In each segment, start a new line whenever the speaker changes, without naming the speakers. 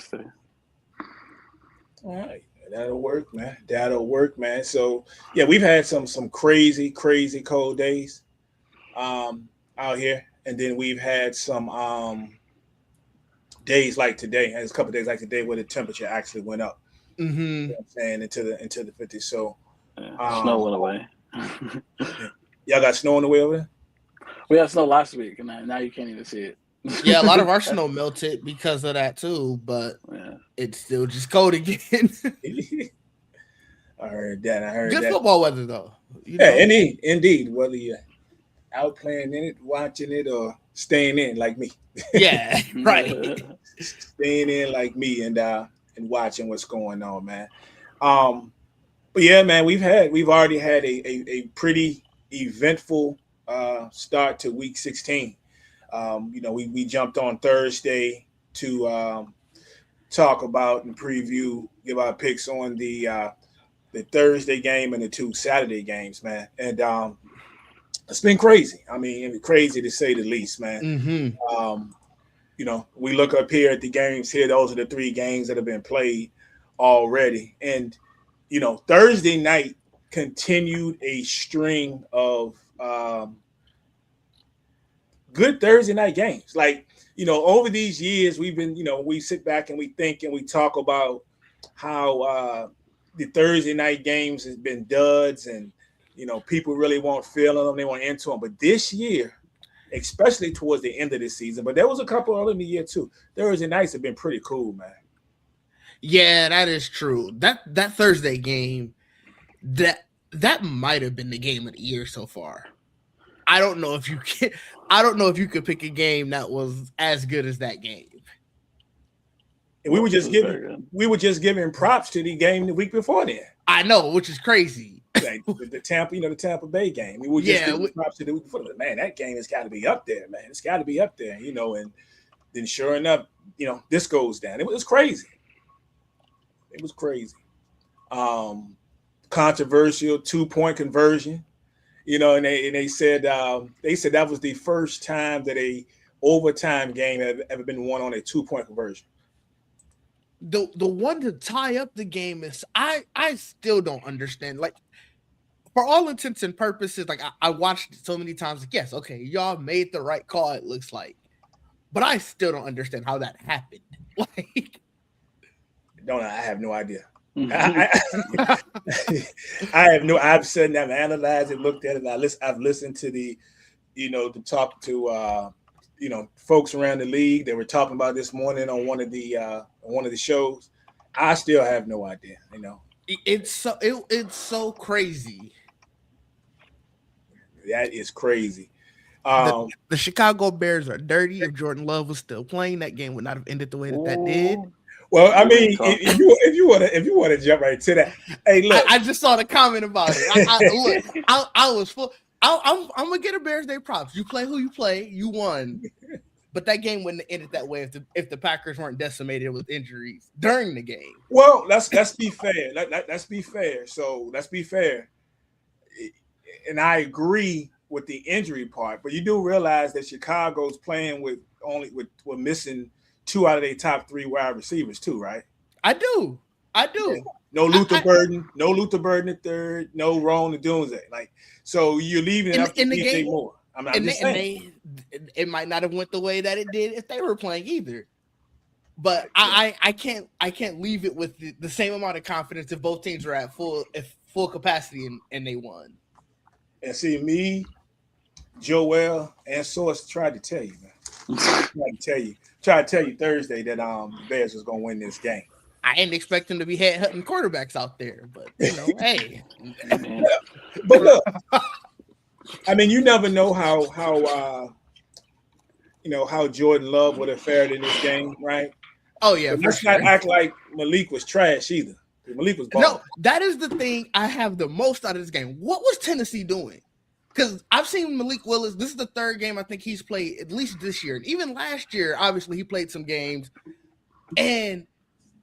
Thursday.
All right. That'll work, man. That'll work, man. So yeah, we've had some crazy, crazy cold days out here. And then we've had some days like today, and a couple of days like today where the temperature actually went up. You know what I'm saying, into the 50s. So
Snow
um
went away.
yeah. Y'all got snow on the way over there?
We had snow last week, and now you can't even see it.
Yeah, a lot of our snow melted because of that too, but it's still just cold again.
I heard that. I heard
Good
that.
football weather though.
Yeah, indeed. Whether you're out playing in it, watching it, or staying in like me.
Yeah, right.
Staying in like me and watching what's going on, man. But yeah, man, we've already had a pretty eventful start to week 16. We jumped on Thursday to talk about and preview, give our picks on the Thursday game and the two Saturday games, man. And it's been crazy. I mean, crazy to say the least, man. We look up here at the games here. Those are the three games that have been played already. And, Thursday night continued a string of good Thursday night games. Like, over these years, we've been, we sit back and we think and we talk about how the Thursday night games has been duds and, people really won't feel them. They want into them. But this year, especially towards the end of the season, but there was a couple early in the year too. Thursday nights have been pretty cool, man.
Yeah, that is true. That Thursday game, that might have been the game of the year so far. I don't know if you could pick a game that was as good as that game.
And we were just giving props to the game the week before then.
I know, which is crazy.
Like the Tampa Bay game. We were just giving props to the week before. Man, that game has got to be up there, man. It's got to be up there, And then sure enough, this goes down. It was crazy. It was crazy. Controversial 2-point conversion. And they said that was the first time that a overtime game had ever been won on a 2-point conversion.
The one to tie up the game is I still don't understand. Like, for all intents and purposes, like I watched it so many times. Like, yes, okay, y'all made the right call. It looks like, but I still don't understand how that happened. Like,
I have no idea. I have no. I've said that, I've analyzed it, looked at it. I've listened to the, to talk to folks around the league. They were talking about this morning on one of the shows. I still have no idea.
It's so crazy.
That is crazy.
The Chicago Bears are dirty. If Jordan Love was still playing, that game would not have ended the way that did.
Well, I mean, if you want to jump right to that, hey, look,
I just saw the comment about it. I was full. I'm gonna get a Bears Day props. You play who you play, you won. But that game wouldn't have ended that way if the Packers weren't decimated with injuries during the game.
Well, let's be fair. Let's be fair. So let's be fair. And I agree with the injury part, but you do realize that Chicago's playing with missing 2 out of their top 3 wide receivers too, right?
I do. Yeah.
No Luther Burden. No Luther Burden the third. No Ron the Doomsday. Like, so you're leaving it up to DJ Moore. I'm just saying.
It might not have went the way that it did if they were playing either. But I can't leave it with the same amount of confidence if both teams are at full capacity and they won.
And see, me, Joel, and Source tried to tell you, man. Tried to tell you Thursday that the Bears was gonna win this game.
I ain't expecting to be head-hunting quarterbacks out there, but hey.
But look, I mean, you never know how Jordan Love would have fared in this game, right?
Oh yeah.
But let's not act like Malik was trash either. Malik was balling.
No, that is the thing I have the most out of this game. What was Tennessee doing? Because I've seen Malik Willis. This is the third game I think he's played, at least this year. And even last year, obviously, he played some games. And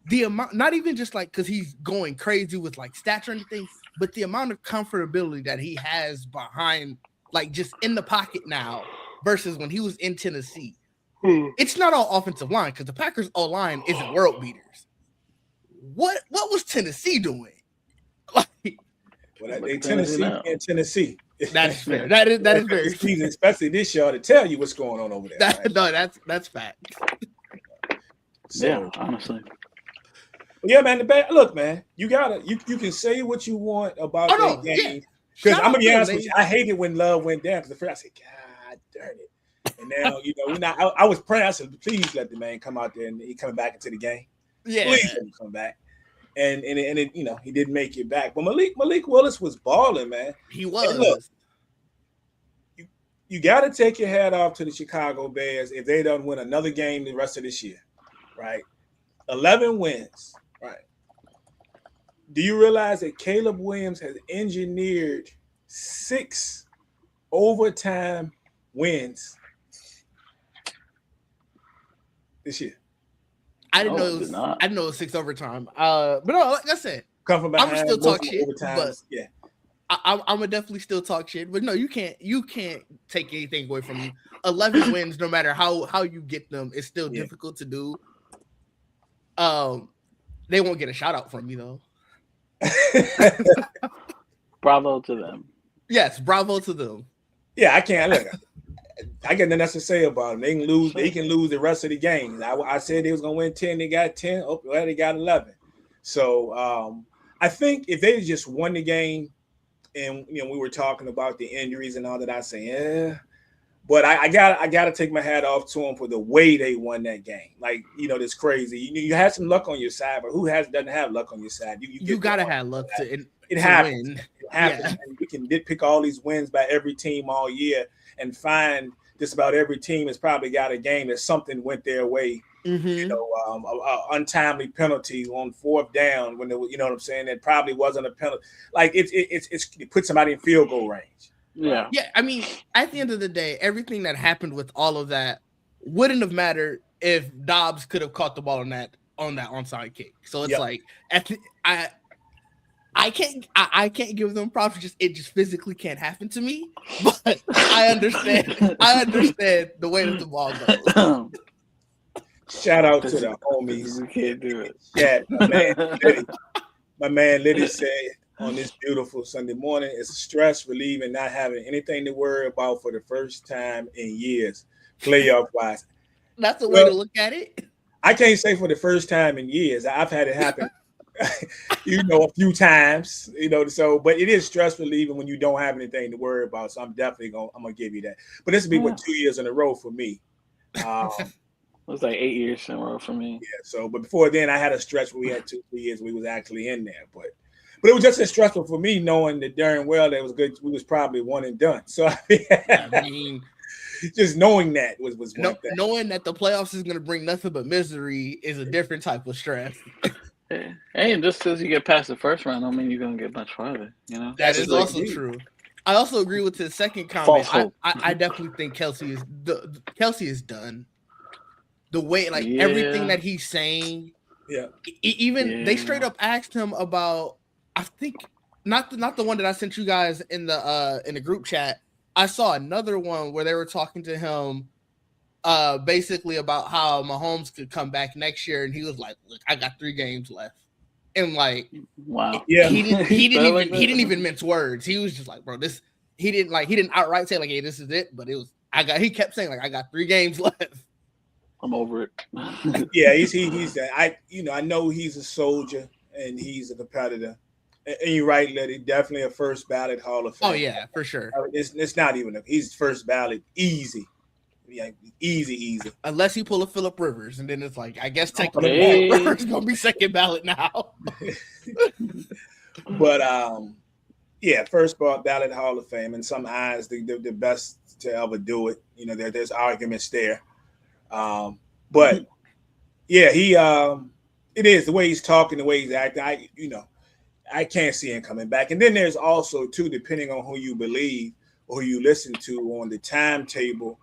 the amount, not even just like because he's going crazy with like stats or anything, but the amount of comfortability that he has behind, like just in the pocket now versus when he was in Tennessee. It's not all offensive line because the Packers' O-line isn't world beaters. What was Tennessee doing? Like,
well, they Tennessee and Tennessee.
That's fair. That is very
fair. Especially this year to tell you what's going on over there. Right?
No, that's fact.
So, yeah, honestly.
Yeah, man. Look, man, you can say what you want about that game. Because I'm gonna be honest with you, I hated when Love went down because the first I said, God darn it. And now, I was praying. I said, please let the man come out there and he coming back into the game.
Yeah,
please let him come back. And it, he didn't make it back. But Malik Willis was balling, man.
He was.
And look, you got to take your hat off to the Chicago Bears if they don't win another game the rest of this year, right? 11 wins, right? Do you realize that Caleb Williams has engineered 6 overtime wins this year?
I didn't know it was 6 overtime. But no, like I said,
come from behind.
I'm still talk shit.
But yeah,
I'm gonna definitely still talk shit. But no, you can't take anything away from 11 wins, no matter how you get them. It's still difficult to do. They won't get a shout out from me though.
Bravo to them.
Yes, bravo to them.
Yeah, I can't look. I got nothing else to say about them. They can lose. They can lose the rest of the games. I said they was gonna win 10. They got 10. Oh, well, they got 11. So I think if they just won the game, and we were talking about the injuries and all that, I say yeah. But I gotta take my hat off to them for the way they won that game. Like it's crazy. You had some luck on your side, but who doesn't have luck on your side? You gotta have luck to
happens.
Win. It happens. Yeah. We can nitpick all these wins by every team all year and find just about every team has probably got a game that something went their way.
Mm-hmm.
Untimely penalty on 4th down when what I'm saying, that probably wasn't a penalty. Like it put somebody in field goal range.
Yeah. Yeah. I mean, at the end of the day, everything that happened with all of that wouldn't have mattered if Dobbs could have caught the ball on that onside kick. So it's like I can't give them props. It just physically can't happen to me. But I understand. I understand the way that the ball goes.
Shout out to the homies.
You can't do it.
Yeah, my man Liddy said on this beautiful Sunday morning, it's stress relieving not having anything to worry about for the first time in years, playoff wise.
That's a way to look at it.
I can't say for the first time in years. I've had it happen. A few times, so but it is stress relieving when you don't have anything to worry about. So I'm definitely gonna give you that. But this will be 2 years in a row for me.
It was like 8 years in a row for me.
Yeah. So, but before then, I had a stretch where we had 2-3 years we was actually in there. But it was just as stressful for me knowing that darn well that was good. We was probably one and done. So I mean, just knowing that was one thing.
Knowing that the playoffs is gonna bring nothing but misery is a different type of stress.
Yeah. And just because you get past the first round, don't mean you're gonna get much farther.
That is also true. I also agree with his second comment. I definitely think Kelsey is done. The way, everything that he's saying.
Yeah.
They straight up asked him about. I think not the one that I sent you guys in the group chat. I saw another one where they were talking to him. Basically about how Mahomes could come back next year, and he was like, "Look, I got 3 games left," and
wow,
yeah, he didn't even mince words. He was just like, "Bro, this." He didn't outright say "Hey, this is it," but it was. He kept saying "I got 3 games left."
I'm over it.
Yeah, he's that. I know he's a soldier and he's a competitor. And you're right, Letty. Definitely a first ballot Hall of Fame.
Oh yeah, for sure.
It's not even he's first ballot, easy. Yeah, easy.
Unless you pull a Phillip Rivers, and then it's like, I guess technically Rivers gonna be second ballot now.
But first ballot Hall of Fame. In some eyes, the best to ever do it. There's arguments there. But yeah, he it is the way he's talking, the way he's acting. I can't see him coming back. And then there's also too, depending on who you believe or who you listen to on the timetable.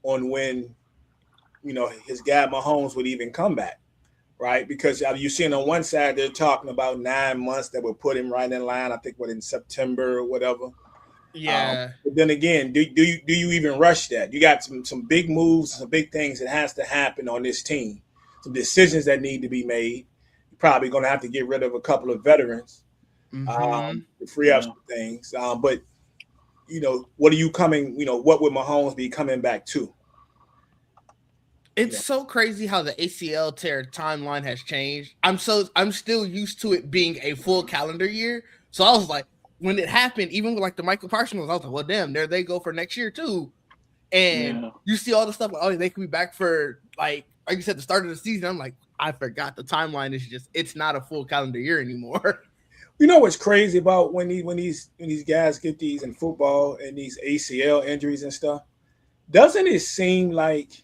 On when, his guy Mahomes would even come back, right? Because you're seeing on one side, they're talking about 9 months that would put him right in line, I think, in September or whatever.
Yeah.
But then again, do you even rush that? You got some big moves, some big things that has to happen on this team, some decisions that need to be made. You're probably going to have to get rid of a couple of veterans to free up some things. But what are you coming? What would Mahomes be coming back to?
It's so crazy how the ACL tear timeline has changed. I'm still used to it being a full calendar year. So I was like, when it happened, even with like the Michael Parsons, I was like, well, damn, there they go for next year too. And you see all the stuff like, oh, they could be back for like you said, the start of the season. I'm like, I forgot the timeline is it's not a full calendar year anymore.
You know what's crazy about when these guys get these in football and these ACL injuries and stuff? Doesn't it seem like,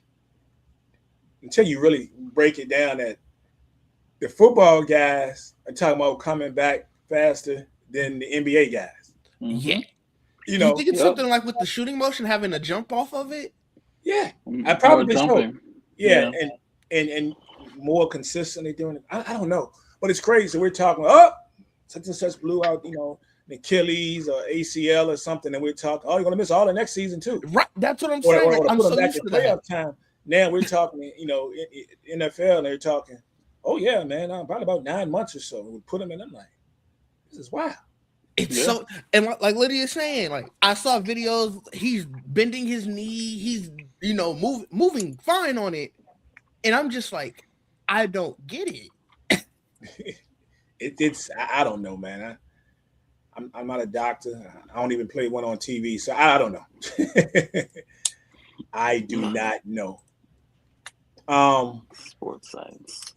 until you really break it down, that the football guys are talking about coming back faster than the NBA guys?
Yeah. You think it's something like with the shooting motion, having a jump off of it?
Yeah. I probably so. Yeah. And more consistently doing it. I don't know. But it's crazy. We're talking, such and such blew out, an Achilles or ACL or something, and we're talking, you're going to miss all the next season too.
Right. That's what I'm saying.
Or
I'm
put
so
them back
used
in
to that.
playoff time. Now we're talking, NFL, and they're talking, oh, yeah, man, probably about 9 months or so. We put them in. I'm like, this is wild.
It's so, and like Lydia's saying, like, I saw videos, he's bending his knee, he's, moving fine on it. And I'm just like, I don't get it.
I don't know, man. I'm not a doctor. I don't even play one on TV, so I don't know. I do not know.
Sports science.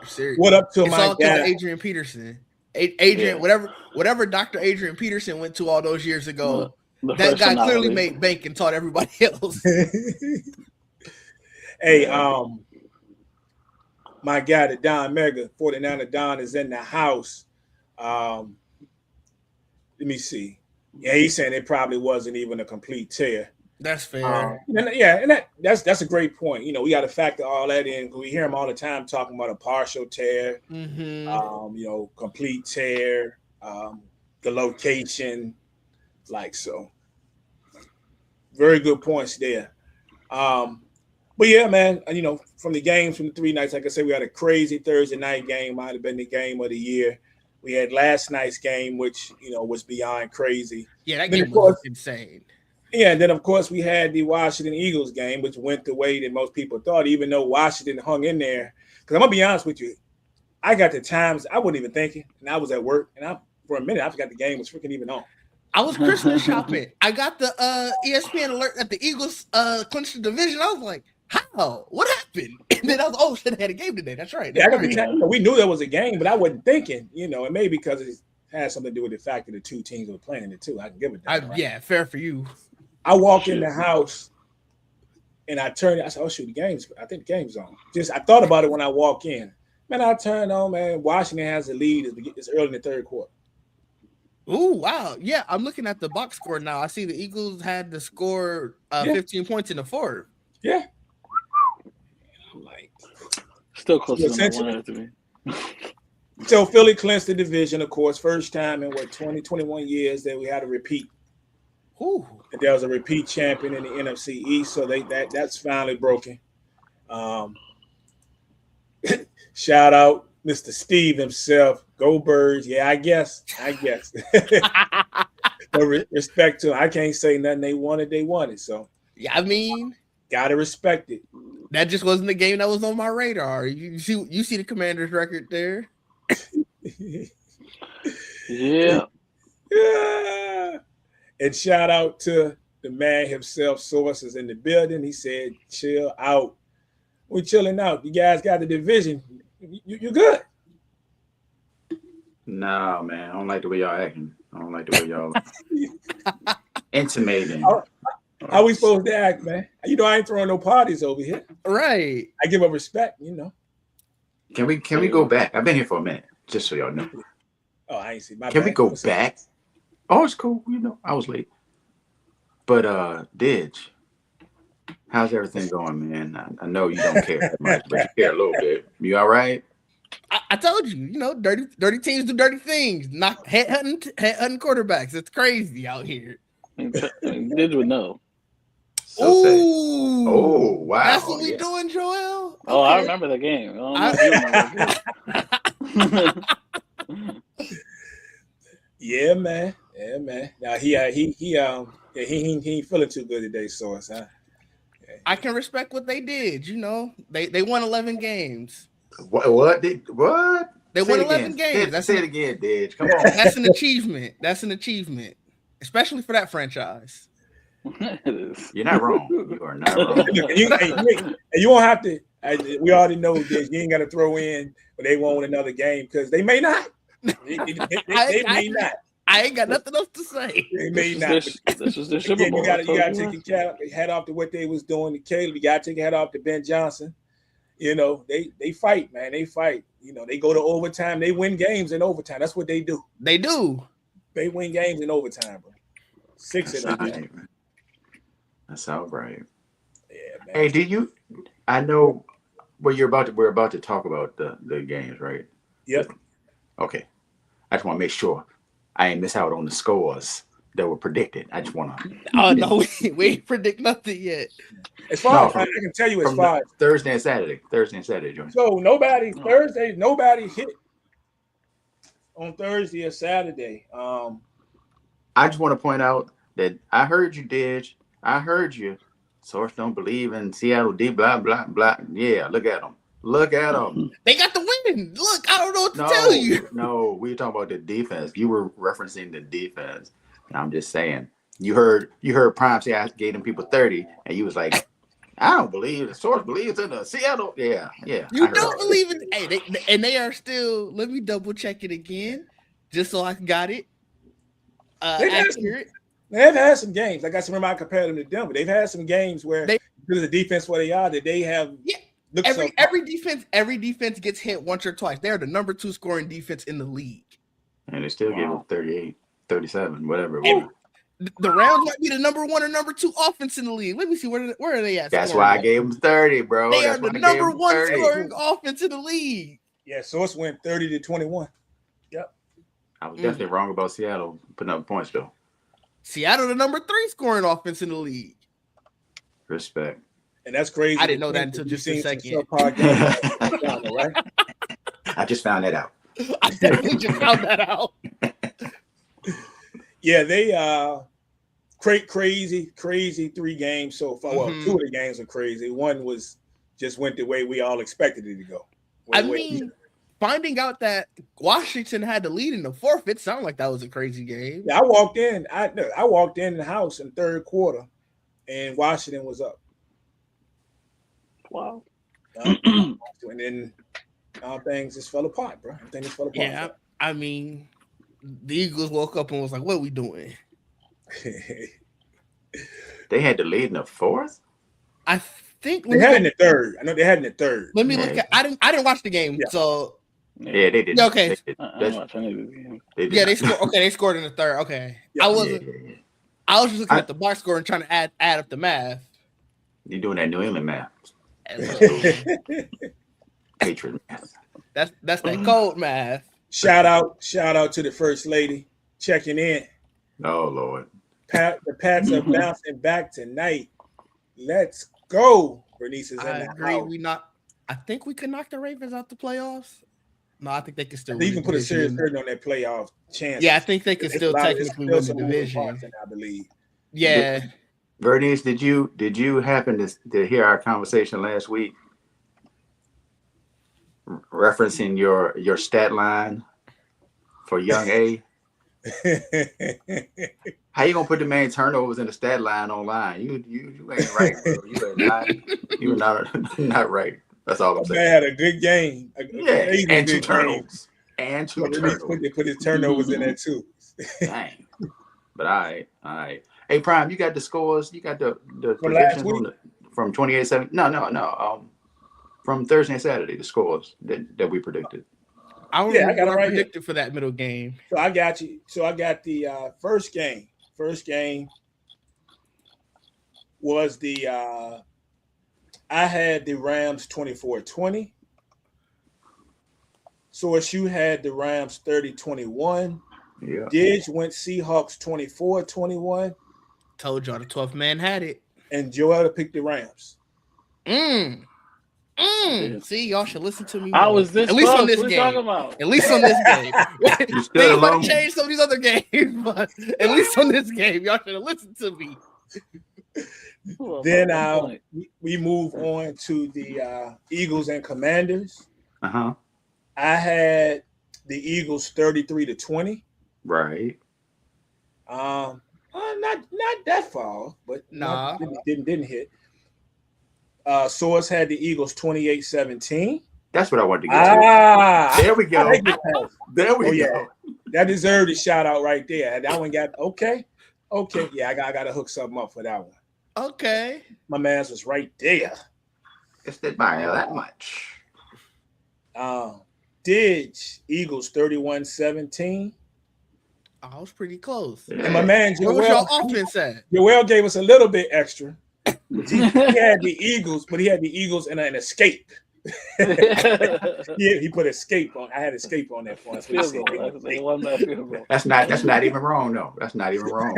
Seriously.
What up to
it's
my
all
guy?
Adrian Peterson. Adrian, whatever Dr. Adrian Peterson went to all those years ago, that guy clearly made bank and taught everybody else.
Hey, my guy, the Don Mega, 49er Don, is in the house. Let me see. Yeah, he's saying it probably wasn't even a complete tear.
That's fair.
And that's a great point. We got to factor all that in. We hear him all the time talking about a partial tear, complete tear, the location, like so. Very good points there. But yeah, man, from the games from the 3 nights, like I said, we had a crazy Thursday night game. Might have been the game of the year. We had last night's game, which was beyond crazy.
Yeah, that game was insane.
Yeah, and then of course we had the Washington Eagles game, which went the way that most people thought, even though Washington hung in there. Because I'm gonna be honest with you, I got the times I wasn't even thinking, and I was at work, and for a minute I forgot the game was freaking even on.
I was Christmas shopping. I got the ESPN alert that the Eagles clinched the division. I was like, how? What happened? And then I was, shit, I had a game today. That's right.
Yeah, we knew there was a game, but I wasn't thinking, and maybe because it had something to do with the fact that the two teams were playing in it too. I can give it that. Right?
Yeah, fair for you.
I walk in the house and I turn it. I said, oh, shoot, I think the game's on. I thought about it when I walk in. Man, I turned on, man. Washington has the lead. It's early in the third quarter.
Oh, wow. Yeah, I'm looking at the box score now. I see the Eagles had to score 15 points in the fourth.
Yeah. I'm like,
still close to me.
So Philly clinched the division, of course. First time in 21 years that we had a repeat.
Ooh.
There was a repeat champion in the NFC East, so that's finally broken. Shout out Mr. Steve himself. Go Birds. Yeah, I guess. But respect to him. I can't say nothing. They wanted. So
yeah, I mean,
gotta respect it.
That just wasn't the game that was on my radar. You see the Commanders record there.
Yeah.
And shout out to the man himself, Sources in the building. He said, chill out. We're chilling out. You guys got the division. You good.
No, man. I don't like the way y'all acting. I don't like the way y'all intimating.
How we supposed to act, man? I ain't throwing no parties over here.
Right.
I give up respect,
Can we go back? I've been here for a minute, just so y'all know.
Oh, I ain't see my
Can we go back? Oh, it's cool. I was late. But Didge, how's everything going, man? I know you don't care that much, but you care a little bit. You all right?
I told you, dirty teams do dirty things. Not head hunting quarterbacks. It's crazy out here.
Did you know?
So say.
Ooh,
Oh, wow.
that's what we
Yeah.
doing, Joel.
Oh, I
Okay.
remember the game. I don't know if you remember the game.
Yeah, man. Yeah, man. Now he ain't feeling too good today, Source, huh?
I can respect what they did. You know, they won 11 games.
What?
They
Say
won
it again.
11 games.
Say it again, Didge. Come on.
That's an achievement. That's an achievement, especially for that franchise.
It is.
You're not wrong. You are not wrong.
Look, and you won't have to. We already know this. You ain't got to throw in, but they won't win another game because they may not. They may not.
I ain't got nothing else to say.
They may not.
This was the Super
Again,
Bowl.
you got to take your hat off to what they was doing to Caleb. You got to take your hat off to Ben Johnson. You know, they fight, man. They fight. You know, they go to overtime. They win games in overtime. That's what they do.
They do.
They win games in overtime, bro. 6 of them.
Right. That's all right.
Yeah, man.
Hey, do you? I know. Well, we're about to talk about the games, right?
Yep.
Okay. I just want to make sure I ain't miss out on the scores that were predicted. I just want to.
Oh no, we ain't predict nothing yet.
As far as I can tell you, as far as
Thursday and Saturday, Johnny.
so nobody hit on Thursday or Saturday.
I just want to point out that I heard you, Didge. I heard you. Source don't believe in Seattle D. Blah blah blah. Yeah, look at them. Look at them.
They got the win. Look, I don't know what to tell you.
No, we were talking about the defense. You were referencing the defense. And I'm just saying. You heard Prime say I gave them people 30, and you was like, I don't believe the Source believes in the Seattle. Yeah.
You don't believe in they are still. Let me double check it again, just so I got it. Accurate.
They've had some games. Like I remember I compared them to Denver. They've had some games where because of the defense where they are, that they have.
Yeah. Every defense gets hit once or twice. They're the number 2 scoring defense in the league.
And they still gave them 38, 37, whatever.
The Rams might be the number 1 or number 2 offense in the league. Let me see where are they at?
That's why I gave them 30, bro.
They are the number 1 scoring offense in the league.
Yeah, Source went 30-21. Yep.
I was definitely wrong about Seattle putting up points though.
Seattle the number 3 scoring offense in the league.
Respect.
And that's crazy.
I didn't know that until just a second.
Right?
I just found that out.
I definitely just found that out.
Yeah, they crazy 3 games so far. Well, 2 of the games are crazy. One just went the way we all expected it to go.
Finding out that Washington had the lead in the 4th, it sounded like that was a crazy game.
Yeah, I walked in the house in third quarter, and Washington was up.
Wow.
And then things just fell apart, bro. Things fell apart.
Yeah, I mean, the Eagles woke up and was like, "What are we doing?"
They had the lead in the 4th?
I think
they had in the 3rd. I know they had in the 3rd.
Let me look at. I didn't watch the game, so
yeah, they did.
Yeah, okay.
They
scored. Okay, they scored in the 3rd. Okay,
yeah,
I wasn't. Yeah. I was just looking at the box score and trying to add up the math.
You're doing that New England math. Patriot math.
That's that cold math.
Shout out to the First Lady checking in.
Oh Lord.
The Pats are bouncing back tonight. Let's go. Bernice is in the
agree.
house.
I think we could knock the Ravens out the playoffs. No, I think they can still.
You can put a serious burden on their playoff chance.
Yeah, I think they can still technically win the division.
I believe.
Yeah.
Bernice, did you happen to hear our conversation last week referencing your stat line for young A? How you gonna put the main turnovers in the stat line online? You ain't right, bro. You are not right. That's all I'm saying.
Man had a good game.
And 2 turnovers. And 2 turnovers.
Put his turnovers in there too.
Dang. But all right. Hey, Prime, you got the scores. You got the predictions from 28-7. No. From Thursday and Saturday, the scores that we predicted.
I got it right predicted for that middle game.
So I got you. So I got the first game. First game was I had the Rams 24-20. Source, you had the Rams 30-21.
Yeah.
Didge went Seahawks 24-21.
Told y'all the 12th man had it.
and Joel picked the Rams.
See, y'all should listen to me.
I
more.
was this
at least
close.
on this
What are you
game.
talking about?
At least on this game.
You still
Things might
alone.
change some of these other games, but at least on this game, y'all should have listened to me.
Then we move on to the Eagles and Commanders.
Uh-huh.
I had the Eagles 33-20.
Right.
Not that far, but
Nah.
didn't hit. Source had the Eagles 28-17.
That's what I wanted to get to. There we go. There we go.
That deserved a shout out right there. That one got okay. Yeah, I got to hook something up for that one.
Okay.
My man's was right there.
It's that by that much.
Didge, Eagles 31-17.
I was pretty close.
Yeah.
And my man
What was your
Joel,
offense at?
Joel gave us a little bit extra. He had the Eagles, but he had the Eagles in an escape. Yeah, he put escape on. I had escape on that for us.
That's not even wrong, though. That's not even wrong.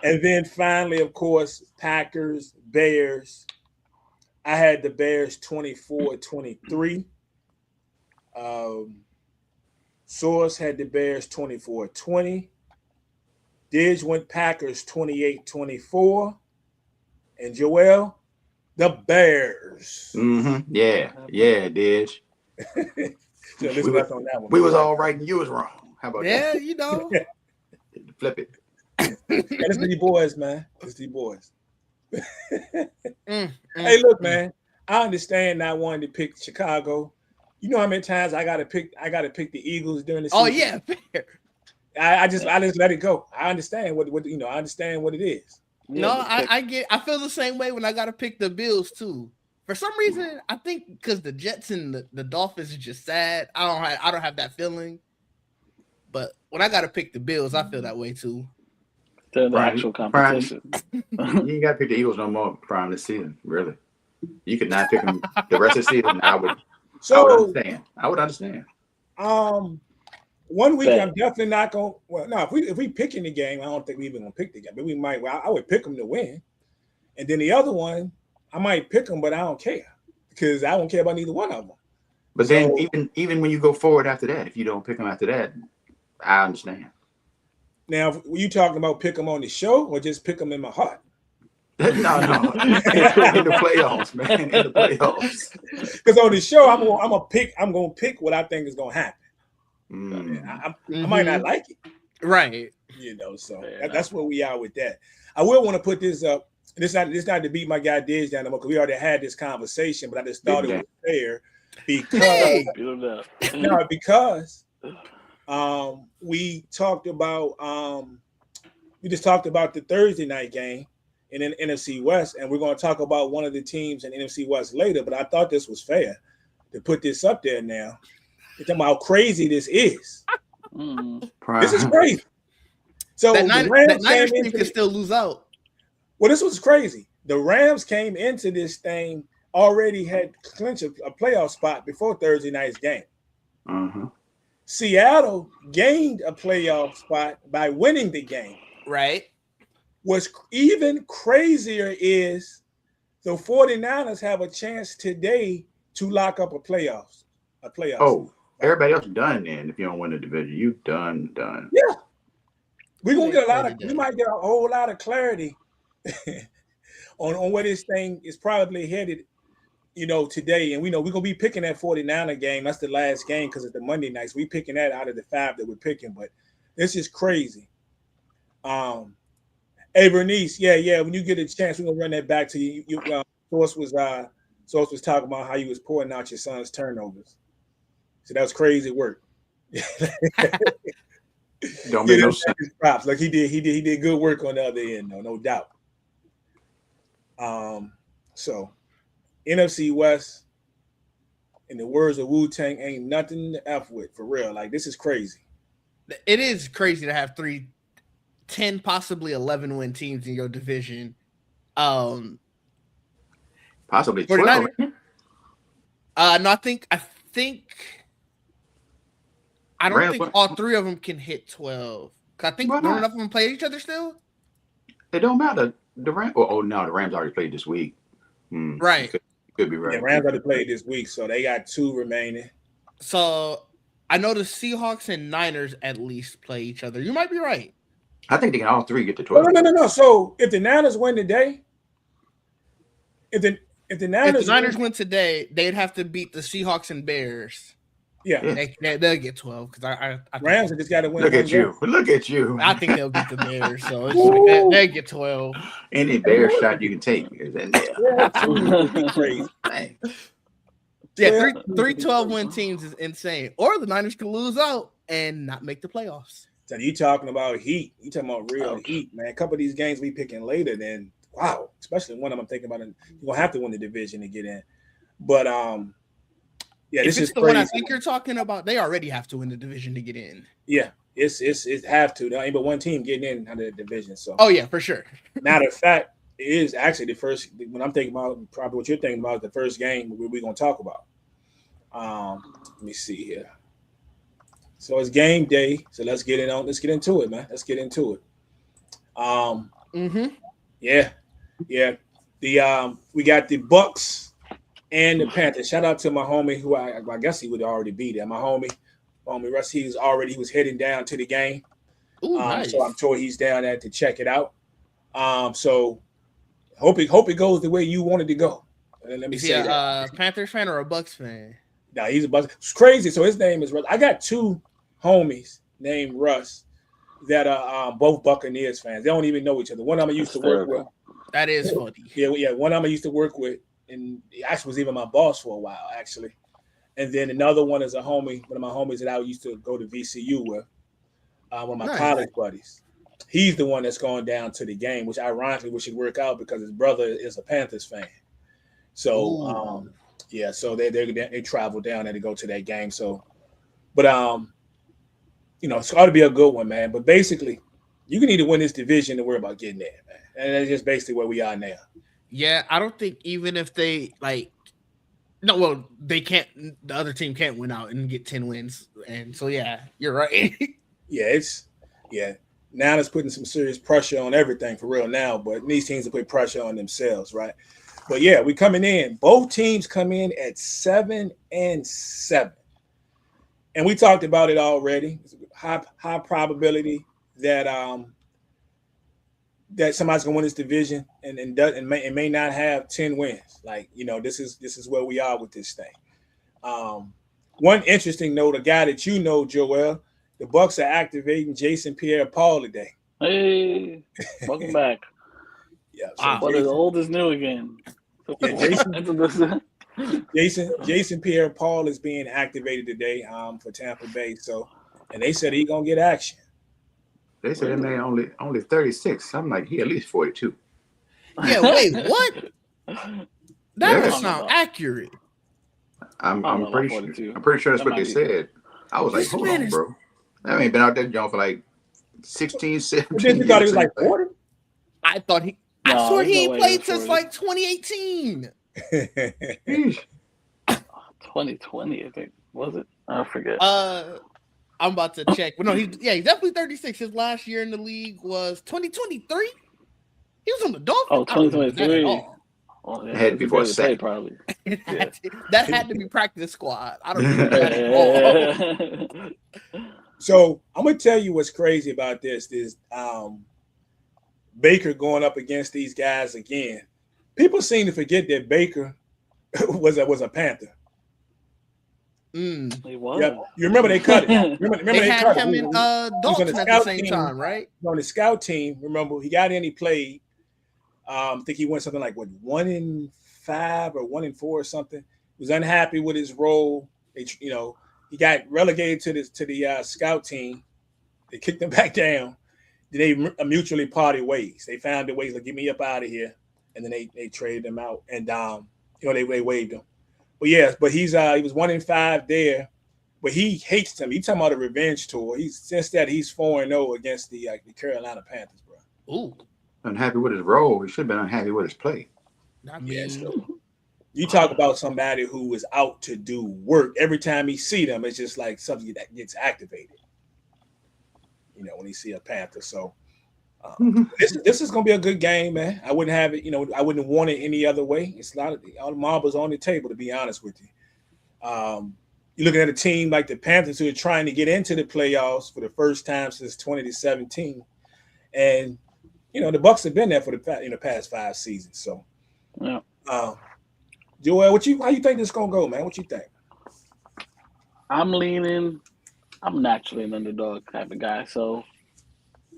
And then finally, of course, Packers, Bears. I had the Bears 24-23. Source had the Bears 24-20. Didge went Packers 28-24. And Joel, the Bears.
Mm-hmm. Yeah, Didge.
So listen up on that one.
We was all right and you was wrong. How about that?
Yeah, you know.
Flip it.
It's the boys, man. It's the boys. Hey, look, man. I understand not wanting to pick Chicago. You know how many times I gotta pick the Eagles during the season?
Oh yeah, fair.
I just let it go. I understand what I understand what it is.
No, I feel the same way when I gotta pick the Bills too. For some reason, I think because the Jets and the Dolphins are just sad. I don't have that feeling. But when I gotta pick the Bills, I feel that way too.
They're the actual competition.
You ain't gotta pick the Eagles no more from this season, really. You could not pick them the rest of the season. I would understand.
1 week I'm definitely not going. Well, no, if we picking the game, I don't think we even gonna pick the game. But we might. Well, I would pick them to win, and then the other one, I might pick them, but I don't care because I don't care about neither one of them.
But then even when you go forward after that, if you don't pick them after that, I understand.
Now, were you talking about pick them on the show or just pick them in my heart?
No. In the playoffs, man. In the playoffs.
Because on the show, I'm gonna pick what I think is gonna happen. I might not like it,
right?
So that's where we are with that. I will want to put this up. This not to beat my guy Didge down the because we already had this conversation, but I just thought it was fair because we talked about we just talked about the Thursday night game in the NFC West, and we're going to talk about one of the teams in the NFC West later. But I thought this was fair to put this up there now. You're talking about how crazy this is. This is crazy. So
that Niners team can still lose out.
Well, this was crazy. The Rams came into this thing already had clinched a playoff spot before Thursday night's game. Seattle gained a playoff spot by winning the game.
Right.
What's even crazier is the 49ers have a chance today to lock up a playoff.
Oh, everybody else done then. If you don't win the division, you done.
Yeah. We're gonna get we might get a whole lot of clarity on where this thing is probably headed, today. And we know we're gonna be picking that 49er game. That's the last game because it's the Monday nights. We picking that out of the 5 that we're picking, but this is crazy. Hey Bernice, yeah. When you get a chance, we're gonna run that back to you. Source was talking about how you was pouring out your son's turnovers. So that was crazy work.
Don't make no sense.
Props. Like he did good work on the other end, no doubt. So NFC West, in the words of Wu-Tang, ain't nothing to F with for real. Like this is crazy.
It is crazy to have 10, possibly 11 win teams in your division.
Possibly 12.
No, I think I don't think all 3 of them can hit 12. 'Cause I think
Why
don't
not?
enough of them play each other still.
It don't matter. The Rams. Oh no, the Rams already played this week. You
Right.
could be
Yeah,
right.
Rams already played this week, so they got 2 remaining.
So I know the Seahawks and Niners at least play each other. You might be right.
I think they can all three get to
No,
12.
no. So if the Niners win today, if the
If the
Niners
Niners
win,
win today, they'd have to beat the Seahawks and Bears.
yeah,
Yeah.
They'll get 12 because I
Rams have just got to win
Look
one
at you.
game.
Look at you.
I think they'll beat the Bears. So it's like they'll get 12.
Any bear shot you can take is in there.
Yeah, absolutely crazy.
Man.
Yeah, three 12-win teams is insane. Or the Niners can lose out and not make the playoffs.
So you talking about heat? You talking about real heat, man? A couple of these games we picking later, then wow, especially one of them I'm thinking about. You're gonna have to win the division to get in. But yeah,
if
this
it's
is
the
crazy.
one I think you're talking about, they already have to win the division to get in.
Yeah, it's have to. There ain't but one team getting in out of the division. So
Oh yeah, for sure.
matter of fact, it is actually the first. When I'm thinking about probably what you're thinking about, the first game we're gonna talk about. Let me see here. So it's game day. So let's get into it, man. Let's get into it. Yeah. The we got the Bucs and the Panthers. Shout out to my homie who I guess he would already be there. My homie Russ. He was heading down to the game.
Ooh, nice.
So I'm sure he's down there to check it out. So hope it goes the way you wanted to go. Let me
Is
say
he
that.
a Panthers fan or a Bucs fan?
No, he's a Bucs. It's crazy. So his name is Russ. I got 2 homies named Russ that are both Buccaneers fans. They don't even know each other. One of them I used to work with.
That is funny.
Yeah. One of them I used to work with, and he actually was even my boss for a while, actually. And then another one is one of my homies that I used to go to VCU with, one of my college buddies. He's the one that's going down to the game, which ironically we should work out because his brother is a Panthers fan. So, yeah, so they travel down there to go to that game. So, but it's got to be a good one, man. But basically, you can either win this division or worry about getting there, man. And that's just basically where we are now.
Yeah, I don't think even if they they can't. The other team can't win out and get 10 wins, and so yeah, you're right.
Now it's putting some serious pressure on everything for real now. But these teams will put pressure on themselves, right? But yeah, we coming in. Both teams come in at 7-7. And we talked about it already. It's a high probability that that somebody's gonna win this division and may not have 10 wins. Like, this is where we are with this thing. One interesting note, a guy that you know, Joel, the Bucs are activating Jason Pierre-Paul today.
Hey, welcome back.
Yeah,
Wow.
What is old is new again.
Jason Pierre-Paul is being activated today for Tampa Bay. So, and they said he's gonna get action.
They said that man only 36. I'm like, he at least 42.
Yeah, wait, what? That doesn't sound accurate.
I'm pretty sure that's what they said. I was like, hold on, bro. I ain't been out there John for like 16, 17
years. You thought he was like 40?
I thought I swear he ain't played since like 2018.
2020, I think. Was it? I forget.
I'm about to check. But no, he's definitely 36. His last year in the league was 2023. He was on the Dolphins.
Oh, 2023.
Oh, yeah. It had to be for a second.
Probably.
Yeah. That had to be practice squad. I don't know that at all.
So I'm gonna tell you what's crazy about this is Baker going up against these guys again. People seem to forget that Baker was a Panther.
He was.
Yeah, you remember they cut it. Remember
they had
cut
him
it.
in Dalton at the same time, right?
On the scout team, remember he got in, he played. I think he went something like 1-5 or 1-4 or something. He was unhappy with his role. He got relegated to the scout team. They kicked him back down. Then they mutually parted ways. They found their ways like, get me up out of here, and then they traded him out, and they waived him. But yes, he was 1-5 there, but he hates him. He's talking about a revenge tour. Since that he's 4-0 against the Carolina Panthers, bro.
Ooh.
Unhappy with his role. He should have been unhappy with his play.
So you talk about somebody who is out to do work. Every time he see them, it's just like something that gets activated. when he see a Panther. So this is gonna be a good game, man. I wouldn't have it. I wouldn't want it any other way. It's not all the marbles on the table, to be honest with you. You're looking at a team like the Panthers who are trying to get into the playoffs for the first time since 2017, and the Bucs have been there for the past 5 seasons. So,
Yeah.
Joel, how you think this gonna go, man? What you think?
I'm naturally an underdog type of guy, so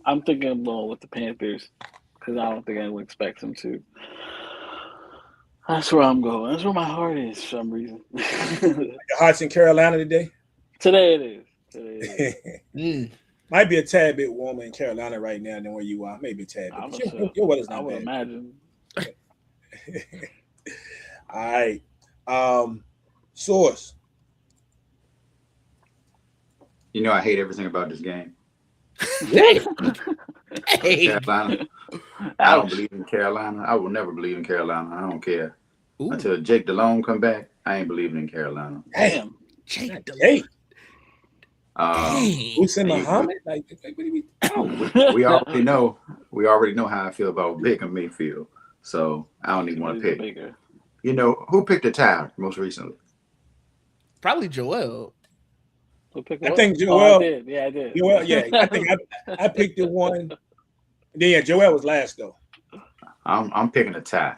I'm thinking of going with the Panthers because I don't think anyone expects them to. That's where I'm going. That's where my heart is for some reason.
Your heart's in Carolina today?
Today it is.
Might be a tad bit warmer in Carolina right now than where you are. Maybe a tad bit. Your weather's not
I would
bad.
imagine.
All right. Source.
I hate everything about this game.
Hey.
Carolina. I don't believe in Carolina. I will never believe in Carolina. I don't care.
Ooh.
Until Jake Delhomme come back, I ain't believing in Carolina.
Damn.
Jake
Hey.
Dang.
Hussein Muhammad? Like, what do we
We already know. We already know how I feel about Baker Mayfield. So I don't even want to pick.
Bigger.
Who picked the tie most recently?
Probably Joel.
I think Joel.
Oh, I did. Yeah, I did.
Joel, yeah. I think I picked the one. Yeah, Joel was last though.
I'm picking a tie.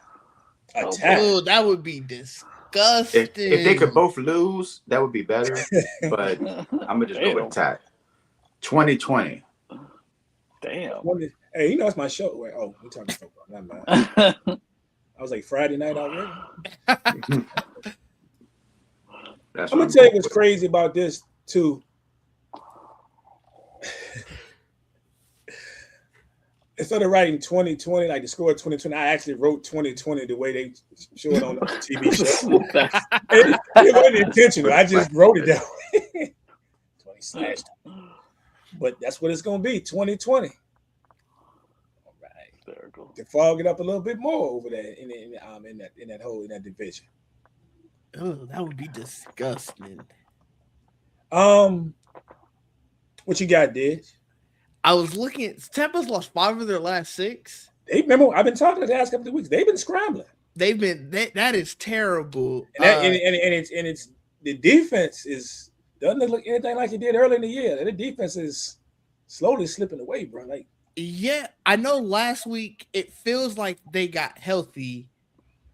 A tie.
Oh, that would be disgusting.
If they could both lose, that would be better. But I'm gonna just go with a tie. 2020.
Damn.
Hey, that's my show. Wait, we're talking football. Never mind. I was like Friday night already. I'm gonna tell you what's crazy about this too. Instead of writing 2020, like the score 2020, I actually wrote 2020 the way they show it on the TV show. It wasn't intentional. I just wrote it that way. 20/. But that's what it's gonna be, 2020. All right. To fog it up a little bit more over there in that division.
Oh, that would be disgusting.
What you got, Didge?
I was looking at Tampa's lost 5 of their last 6.
Remember, I've been talking the last couple of weeks. They've been scrambling.
That is terrible.
And it's the defense doesn't look anything like it did early in the year. The defense is slowly slipping away, bro. Like,
yeah, I know last week it feels like they got healthy,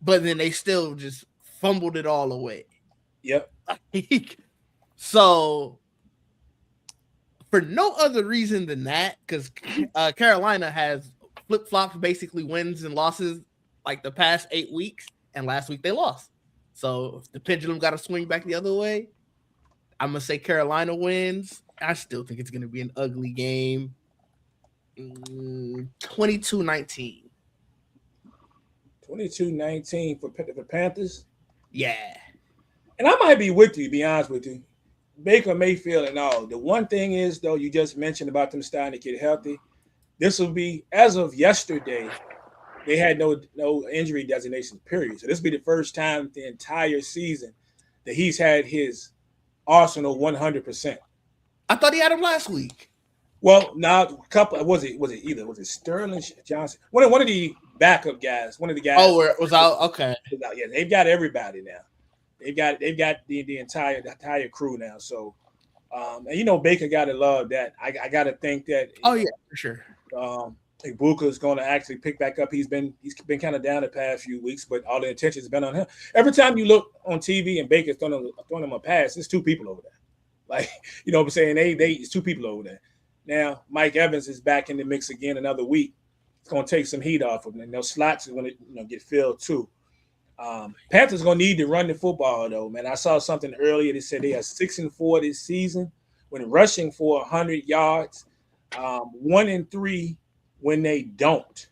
but then they still just fumbled it all away.
Yep.
So, for no other reason than that, because Carolina has flip-flopped basically wins and losses like the past 8 weeks, and last week they lost. So, if the pendulum got to swing back the other way, I'm going to say Carolina wins. I still think it's going to be an ugly game. 22-19.
22-19 for Panthers?
Yeah.
And I might be with you, to be honest with you. Baker Mayfield and all. The one thing is, though, you just mentioned about them starting to get healthy. This will be, as of yesterday, they had no injury designation, period. So this will be the first time the entire season that he's had his arsenal 100%.
I thought he had him last week.
Well, now a couple was it Sterling Johnson? One of the backup guys. One of the guys.
Oh, where it was out. Okay.
Yeah, they've got everybody now. They've got the entire crew now. So, and Baker got to love that. I got to think that.
Oh yeah, for sure.
Ibuka is going to actually pick back up. He's been kind of down the past few weeks, but all the attention has been on him. Every time you look on TV and Baker's throwing him a pass, there's 2 people over there. Like, what I'm saying? It's 2 people over there. Now, Mike Evans is back in the mix again another week. It's going to take some heat off of him. And those slots are going to get filled too. Panthers going to need to run the football, though, man. I saw something earlier that said they are 6-4 this season when rushing for 100 yards, 1-3 when they don't.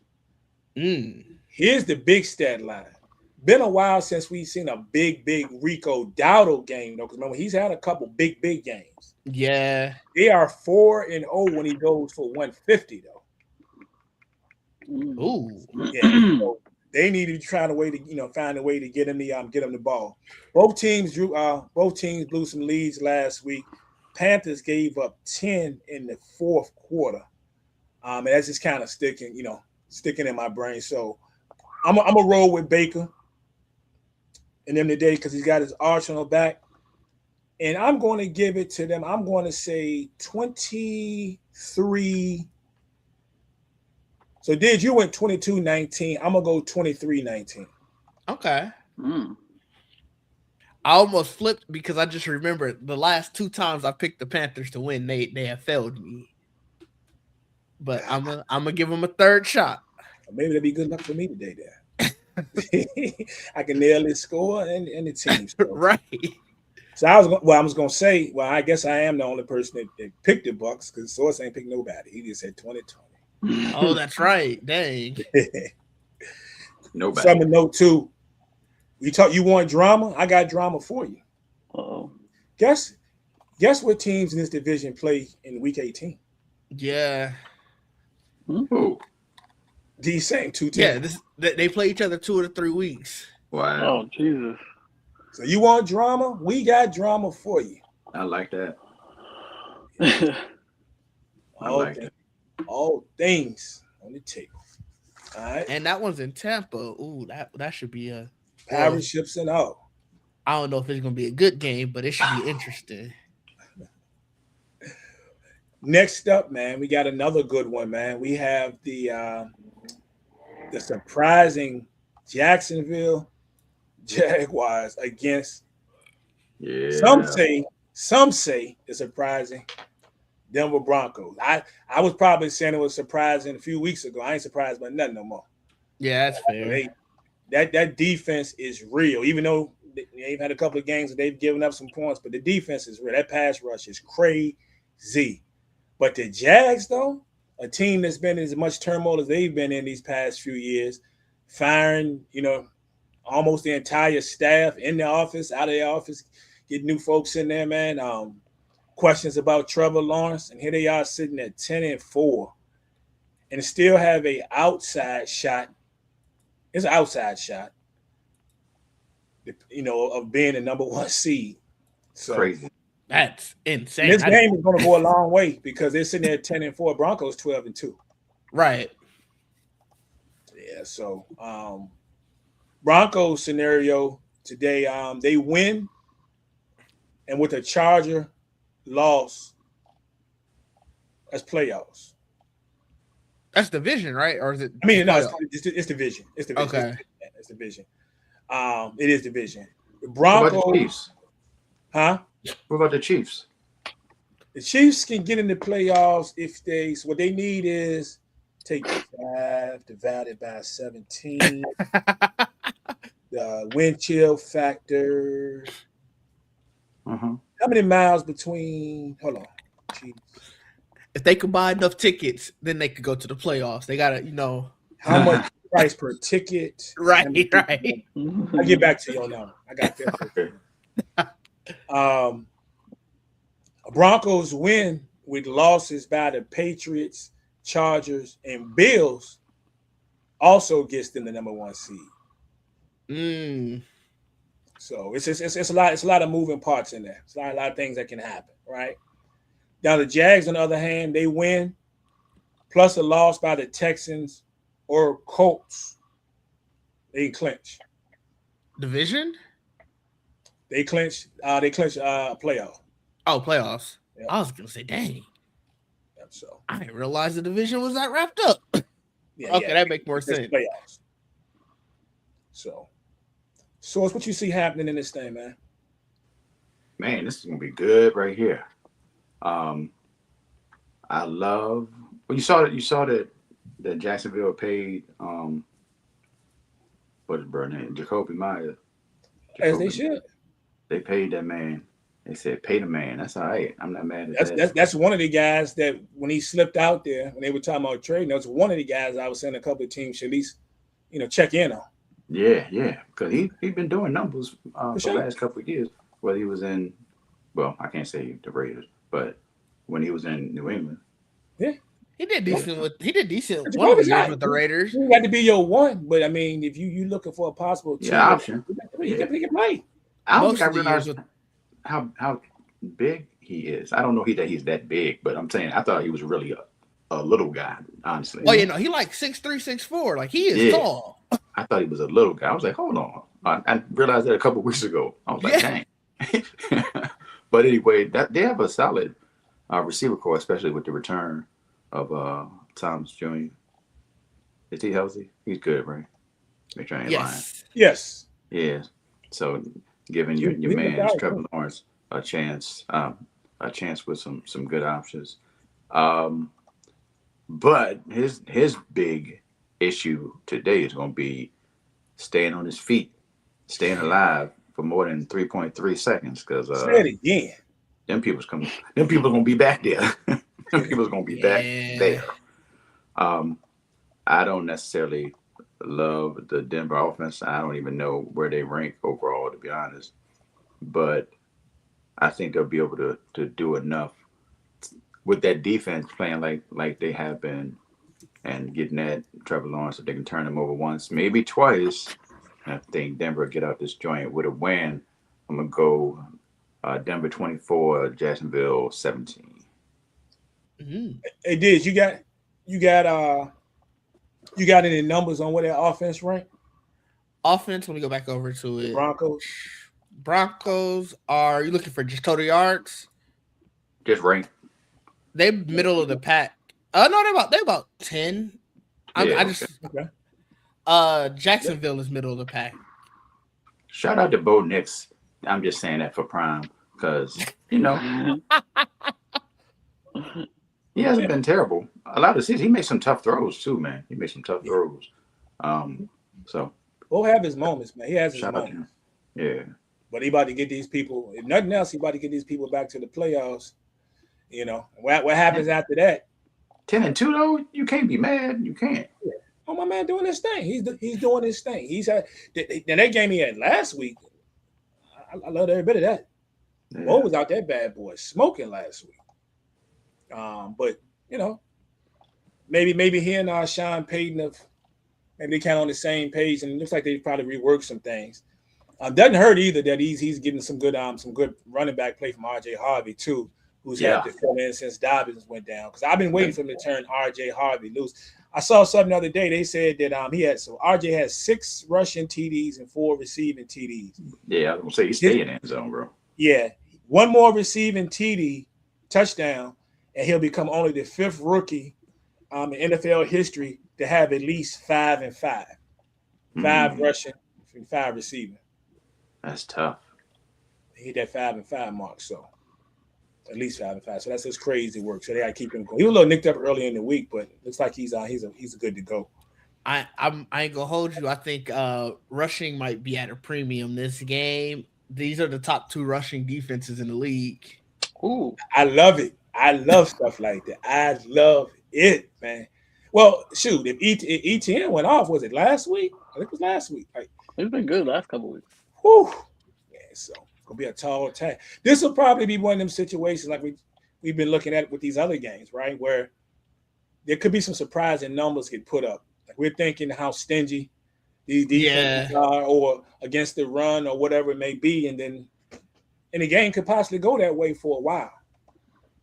Here's the big stat line. Been a while since we've seen a big Rico Dowdle game, though, because remember, he's had a couple big games.
Yeah.
They are 4-0 when he goes for 150, though.
Ooh.
Yeah. So they need to find a way to get him the ball. Both teams blew some leads last week. Panthers gave up 10 in the fourth quarter. And that's just kind of sticking in my brain. So I'm a roll with Baker and them today because he's got his Arsenal back. And I'm going to give it to them. I'm going to say 23. So, you went 22-19. I'm going to go 23-19.
Okay. I almost flipped because I just remembered the last 2 times I picked the Panthers to win, they have failed me. But I'm gonna give them a third shot.
Maybe that'd be good enough for me today. There, I can nail this score and the team. So.
Right.
So I was gonna say, I guess I am the only person that picked the Bucs because Source ain't picked nobody. He just said 2020.
Oh, that's right. Dang.
Nobody.
Something to note too. You want drama? I got drama for you.
Uh-oh.
Guess what teams in this division play in week 18?
Yeah.
Who?
These same 2 teams.
Yeah, they play each other 2 of the 3 weeks.
Wow.
Oh, Jesus.
So you want drama? We got drama for you.
I like that.
All things on the table. All right.
And that one's in Tampa. Ooh, that should be a
pirate ships and all.
I don't know if it's gonna be a good game, but it should be interesting.
Next up, man, we got another good one, man. We have the surprising Jacksonville Jaguars against some say the surprising Denver Broncos. I was probably saying it was surprising a few weeks ago. I ain't surprised by nothing no more.
Yeah, that's fair.
That defense is real, even though they've had a couple of games that they've given up some points, but the defense is real. That pass rush is crazy. But the Jags, though, a team that's been in as much turmoil as they've been in these past few years, firing, almost the entire staff in the office, out of the office, getting new folks in there, man. Questions about Trevor Lawrence, and here they are sitting at 10-4, and still have a outside shot. It's an outside shot, of being the number 1 seed. So
crazy.
That's insane.
This game is going to go a long way because they're sitting there at 10-4. Broncos 12-2.
Right.
Yeah. So Broncos scenario today, they win, and with a Charger loss, that's playoffs.
That's division, right? Or is it?
I mean, no, it's division. It's division.
Okay.
It's division. It is division. The Broncos.
What about the Chiefs?
Huh?
What about the Chiefs?
The Chiefs can get in the playoffs if so what they need is take 5 divided by 17. The wind chill factor.
Uh-huh.
How many miles between? Hold on. Chiefs.
If they could buy enough tickets, then they could go to the playoffs. They gotta,
How much price per ticket?
Right.
I'll get back to you on that one. I got that.
Okay.
Broncos win with losses by the Patriots, Chargers, and Bills. Also gets them the number 1 seed. So it's a lot. It's a lot of moving parts in there. It's a lot of things that can happen, right? Now the Jags, on the other hand, they win, plus a loss by the Texans or Colts. They clinch.
Division?
They clinch. Playoff.
Oh, playoffs.
Yep.
I was gonna say, dang.
Yep, so
I didn't realize the division was that wrapped up. That makes more sense.
Playoffs. So it's what you see happening in this thing, man.
Man, this is gonna be good right here. I love. Well, you saw that Jacksonville paid what is bro name? Jacoby Myers.
As they should.
They paid that man. They said pay the man. That's all right. I'm not mad at that.
That's one of the guys that when he slipped out there when they were talking about trading, that's one of the guys I was saying a couple of teams should at least check in on.
Yeah, because he been doing numbers for
sure.
the last couple of years. Whether he was in, well, I can't say the Raiders, but when he was in New England,
yeah,
he did decent one of the years with the Raiders.
He got to be your one, but I mean, if you looking for a possible team,
option,
he can play.
I don't think I realized how big he is. I don't know he's that big, but I'm saying I thought he was really a little guy, honestly.
Oh, he like 6'3", 6'4". Like he is
Yeah,
tall.
I thought he was a little guy. I was like, hold on. I realized that a couple weeks ago. I was like, dang. But anyway, they have a solid receiver core, especially with the return of Thomas Jr. Is he healthy? He's good, right? Make sure I ain't lying.
Yes.
Yeah. So giving your man Trevor Lawrence a chance with some good options. But his big issue today is going to be staying on his feet, staying alive for more than 3.3 seconds. Because
say it again.
Them people's going to be back there. Them people's going to be back there. I don't necessarily love the Denver offense. I don't even know where they rank overall, to be honest. But I think they'll be able to do enough with that defense playing like they have been, and getting that Trevor Lawrence, if they can turn him over once, maybe twice. I think Denver get out this joint with a win. I'm gonna go Denver 24, Jacksonville 17.
Mm-hmm.
Hey, Diz, you got any numbers on where their offense rank?
Offense, let me go back over to it.
Broncos
are, you looking for just total yards?
Just rank.
They middle of the pack. No, they're about 10. Jacksonville is middle of the pack.
Shout out to Bo Nix. I'm just saying that for Prime because he hasn't been terrible. A lot of the season, he made some tough throws too, man. He made some tough throws. So
Bo have his moments, man. He has his moments.
Yeah.
But he about to get these people. If nothing else, he about to get these people back to the playoffs. What happens after that?
10-2 though, you can't be mad. You can't.
Yeah. Oh, my man doing his thing. He's doing his thing. He's had that game he had last week. I love every bit of that. Yeah. Bo was out that bad boy smoking last week. But maybe he and Sean Payton maybe they kind of on the same page, and it looks like they probably reworked some things. Doesn't hurt either that he's getting some good running back play from RJ Harvey too, who's had to fill in since Dobbins went down. Because I've been waiting for him to turn RJ Harvey loose. I saw something the other day. They said that RJ has 6 rushing TDs and 4 receiving TDs.
Yeah, I was gonna say he's staying in the zone, bro.
Yeah, 1 more receiving TD touchdown, and he'll become only the 5th rookie in NFL history to have at least 5 and 5, 5 rushing and 5 receiving.
That's tough.
He hit that 5 and 5 mark, so at least 5 and 5. So that's just crazy work. So they got to keep him going. He was a little nicked up early in the week, but looks like he's good to go.
I ain't gonna hold you. I think rushing might be at a premium this game. These are the top 2 rushing defenses in the league.
Ooh, I love it. I love stuff like that. I love it, man. Well, shoot, if ETN went off, was it last week? I think it was last week.
It's been good last couple of weeks.
Whew. Yeah, so it's gonna be a tall task. This will probably be one of them situations like we've been looking at with these other games, right? Where there could be some surprising numbers get put up. Like we're thinking how stingy these defenses are, or against the run, or whatever it may be, and the game could possibly go that way for a while,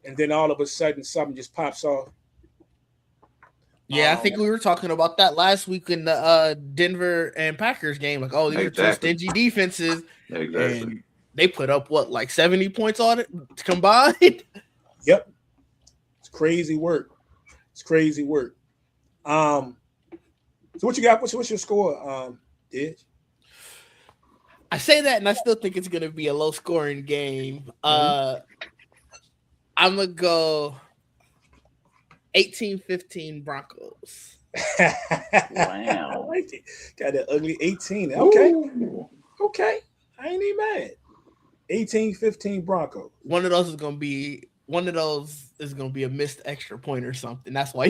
and then all of a sudden something just pops off.
Yeah, I think we were talking about that last week in the Denver and Packers game. Like, these are 2 stingy defenses.
Exactly.
And they put up, 70 points on it combined?
Yep. It's crazy work. So what you got? What's your score, Didge?
I say that, and I still think it's going to be a low-scoring game. I'm going to go 18-15 Broncos.
Wow. I like it. Got that ugly 18. Okay. Ooh. Okay. I ain't even mad. 18-15 Broncos.
One of those is going to be a missed extra point or something. That's how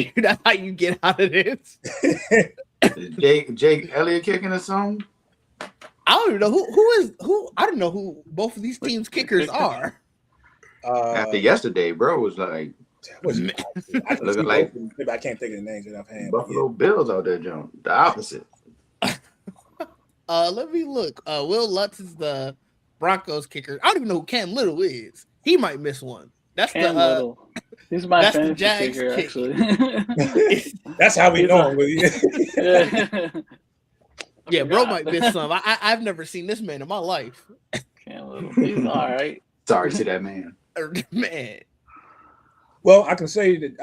you get out of this.
Jake Elliott kicking us something?
I don't even know who. I don't know who both of these teams' kickers are.
After yesterday, bro was like,
looking like I can't think of the names enough hand.
Buffalo Bills out there, John. The opposite.
Let me look. Will Lutz is the Broncos kicker. I don't even know who Cam Little is. He might miss one. That's
Cam
the
Little. He's my
that's the
fantasy
Jags
kicker,
kick.
actually.
That's how we
He's
know
a-
him.
yeah.
Yeah, bro
forgot.
might miss some. I've never seen this man in my life.
Cam Little. He's all right.
Sorry to that man.
Man.
Well, I can say that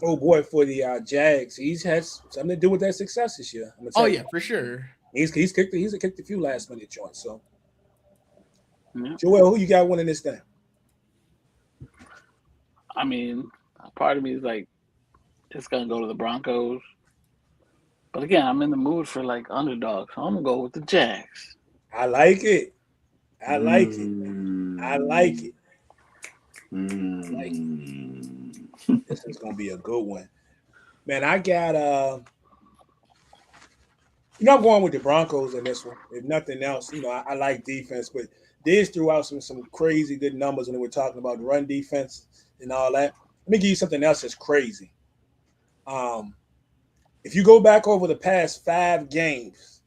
oh boy, for the Jags, he's had something to do with their success this year. I'm gonna tell
Oh
you.
yeah, for sure.
He's kicked a few last minute joints. So,
Yeah.
Joel, who you got winning this thing?
I mean, part of me is like, it's gonna go to the Broncos. But again, I'm in the mood for like underdogs, so I'm gonna go with the Jags.
I like it. I like it. I like it. This is gonna be a good one, man. I got I'm going with the Broncos in this one. If nothing else, I like defense, but Diz threw out some crazy good numbers when we were talking about run defense and all that. Let me give you something else that's crazy. If you go back over the past 5 games,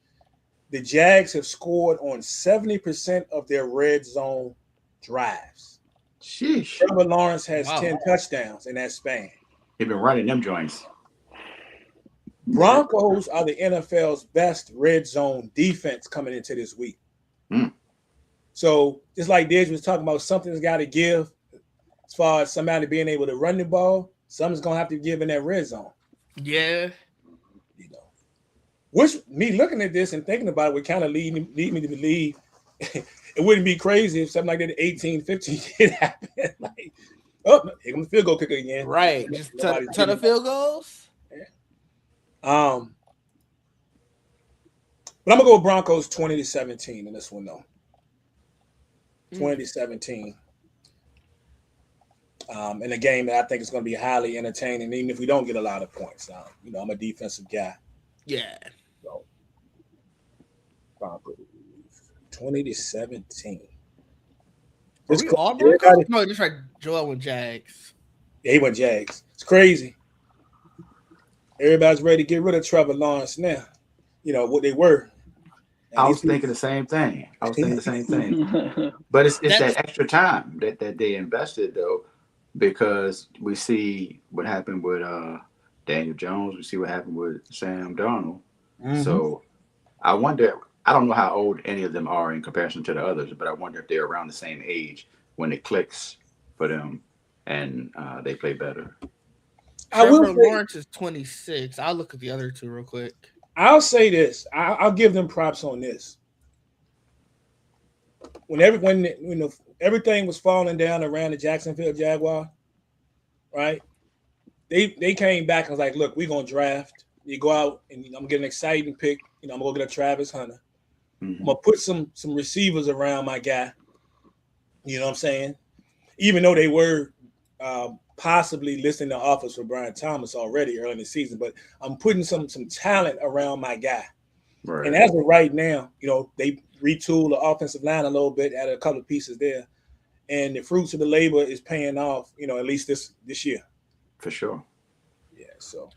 the Jags have scored on 70% of their red zone drives.
Sheesh.
Trevor Lawrence has 10 touchdowns in that span.
He's been running them joints.
Broncos are the NFL's best red zone defense coming into this week. So just like Dej was talking about, something's got to give as far as somebody being able to run the ball. Something's going to have to give in that red zone.
Yeah.
Which, me looking at this and thinking about it, would kind of lead me to believe it wouldn't be crazy if something like that 18-15 did happen. Like, oh, here comes the field goal kicker again.
Right. Just ton of field goals.
But I'm gonna go Broncos 20-17 in this one though. 20-17. In a game that I think is going to be highly entertaining, even if we don't get a lot of points. I'm a defensive guy.
Yeah.
So, Broncos 20-17.
Are we all Broncos? No, just right. Joel went Jags.
Yeah, he went Jags. It's crazy. Everybody's ready to get rid of Trevor Lawrence now. What they were.
I was thinking the same thing. But it's that extra time that they invested, though, because we see what happened with Daniel Jones. We see what happened with Sam Darnold. Mm-hmm. So I wonder, I don't know how old any of them are in comparison to the others, but I wonder if they're around the same age when it clicks for them and they play better.
Trevor Lawrence is 26. I'll look at the other two real quick.
I'll say this. I'll give them props on this. When everything was falling down around the Jacksonville Jaguar, right? They came back and was like, look, we're gonna draft. You go out and I'm gonna get an exciting pick. I'm gonna go get a Travis Hunter. Mm-hmm. I'm gonna put some receivers around my guy. You know what I'm saying? Even though they were possibly listing the offers for Brian Thomas already early in the season, but I'm putting some talent around my guy. Right. And as of right now, they retooled the offensive line a little bit, added a couple of pieces there, and the fruits of the labor is paying off. At least this year.
For sure.
Yeah. So,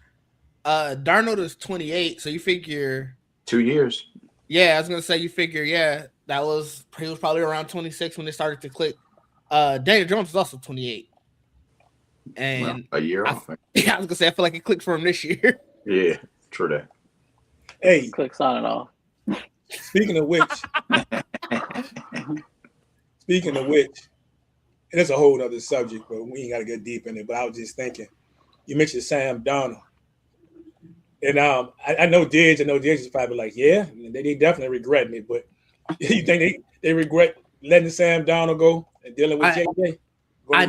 Darnold is 28. So you figure
2 years.
Yeah, I was gonna say you figure. Yeah, he was probably around 26 when they started to click. Daniel Jones is also 28. And
a year off.
Yeah, I was gonna say I feel like it clicked for him this year.
Yeah, true that.
Hey,
clicks on and off.
Speaking of which, and it's a whole other subject, but we ain't got to get deep in it. But I was just thinking, you mentioned Sam Darnold, and I know Didge. I know Didge is probably like, yeah, they definitely regretting it. But you think they regret letting Sam Darnold go and dealing with JJ?
I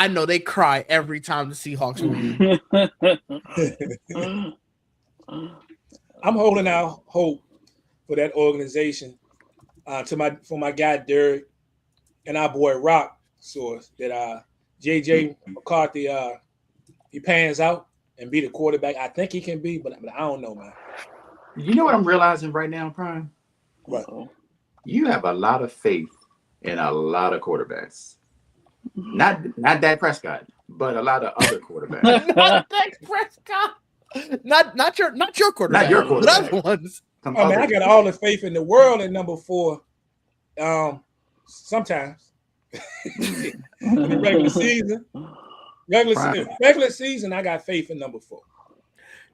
know they cry every time the Seahawks win.
I'm holding out hope for that organization for my guy Derek and our boy Rock source that JJ McCarthy he pans out and be the quarterback. I think he can be, but I don't know, man.
You know what I'm realizing right now, Prime?
What?
You have a lot of faith in a lot of quarterbacks. Not Dak Prescott, but a lot of other quarterbacks.
Not Dak Prescott. Not your quarterback.
Not your quarterback.
But other ones.
I got all the faith in the world in number 4. Sometimes. In the regular season. Regular season, I got faith in number 4.